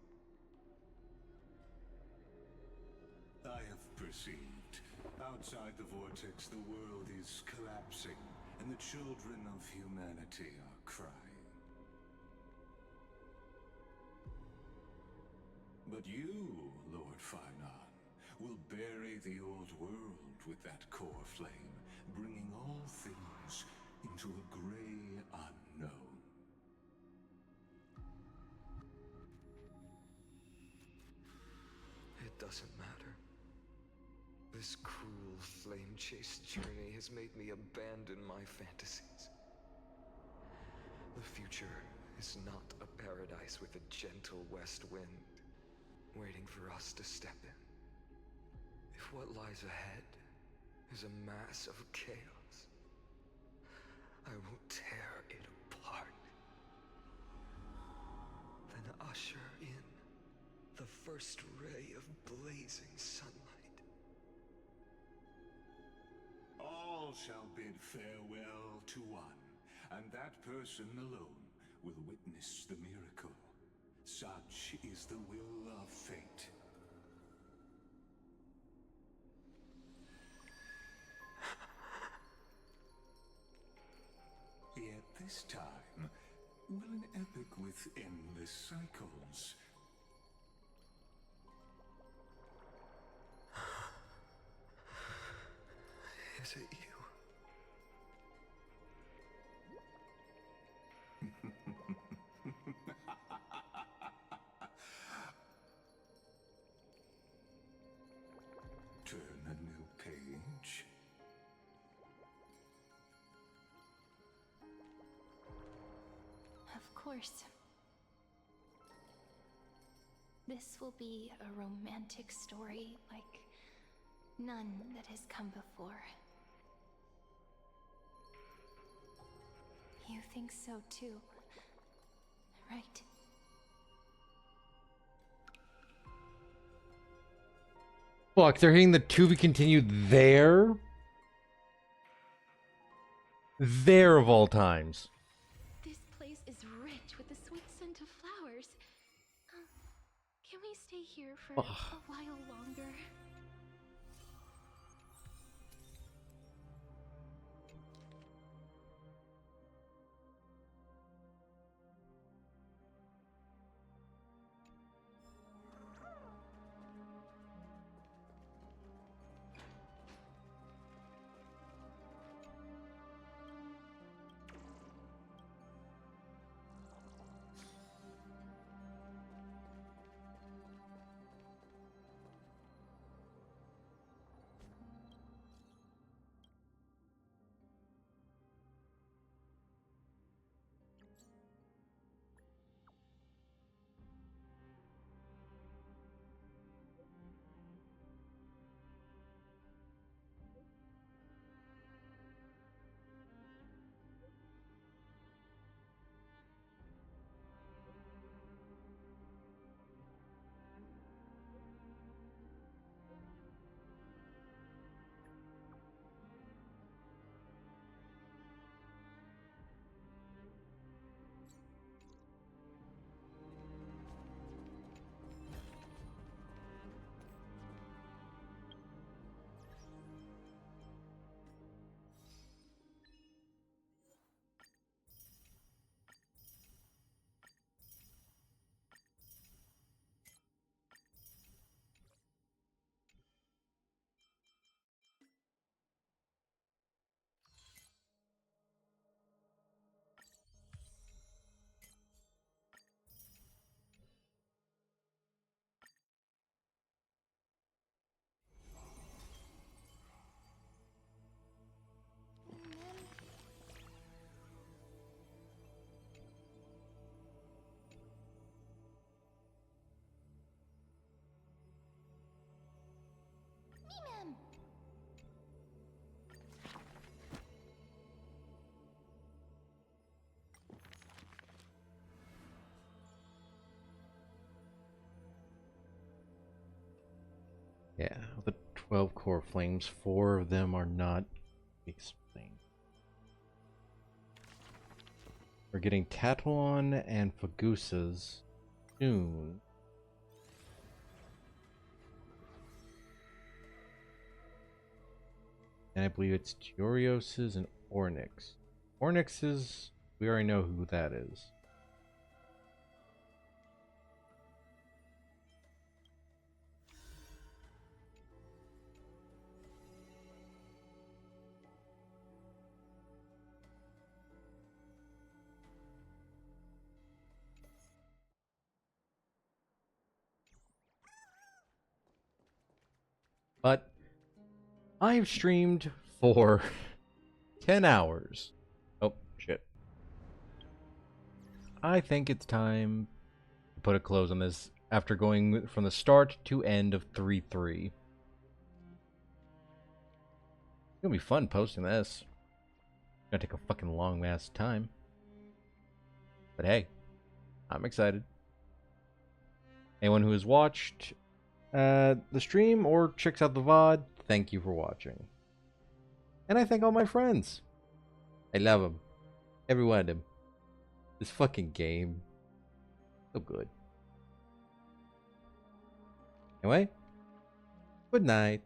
I have perceived. Outside the vortex, the world is collapsing, and the children of humanity are crying. But you, Lord Finan, will bury the old world with that core flame, bringing all things into a gray unknown. It doesn't matter. This cruel flame-chased journey has made me abandon my fantasies. The future is not a paradise with a gentle west wind, waiting for us to step in. If what lies ahead is a mass of chaos, I will tear it apart. Then usher in the first ray of blazing sunlight. All shall bid farewell to one, and that person alone will witness the miracle. Such is the will of fate. Yet this time, will an epic with endless cycles Is it you? Turn a new page? Of course. This will be a romantic story like none that has come before. You think so too, right? Fuck, they're hitting the to be continued there? There of all times. This place is rich with the sweet scent of flowers. Can we stay here for Ugh. a while longer? Yeah, the 12 core flames, 4 of them are not explained. We're getting Tatlon and Fagusas soon. And I believe it's Teorios's and Ornyx. Ornyx's, we already know who that is. But I've streamed for 10 hours. Oh, shit. I think it's time to put a close on this after going from the start to end of 3-3. It's gonna be fun posting this. It's gonna take a fucking long ass time. But hey, I'm excited. Anyone who has watched the stream or checks out the VOD, thank you for watching. And I thank all my friends. I love them. Every one of them. This fucking game. So good. Anyway, good night.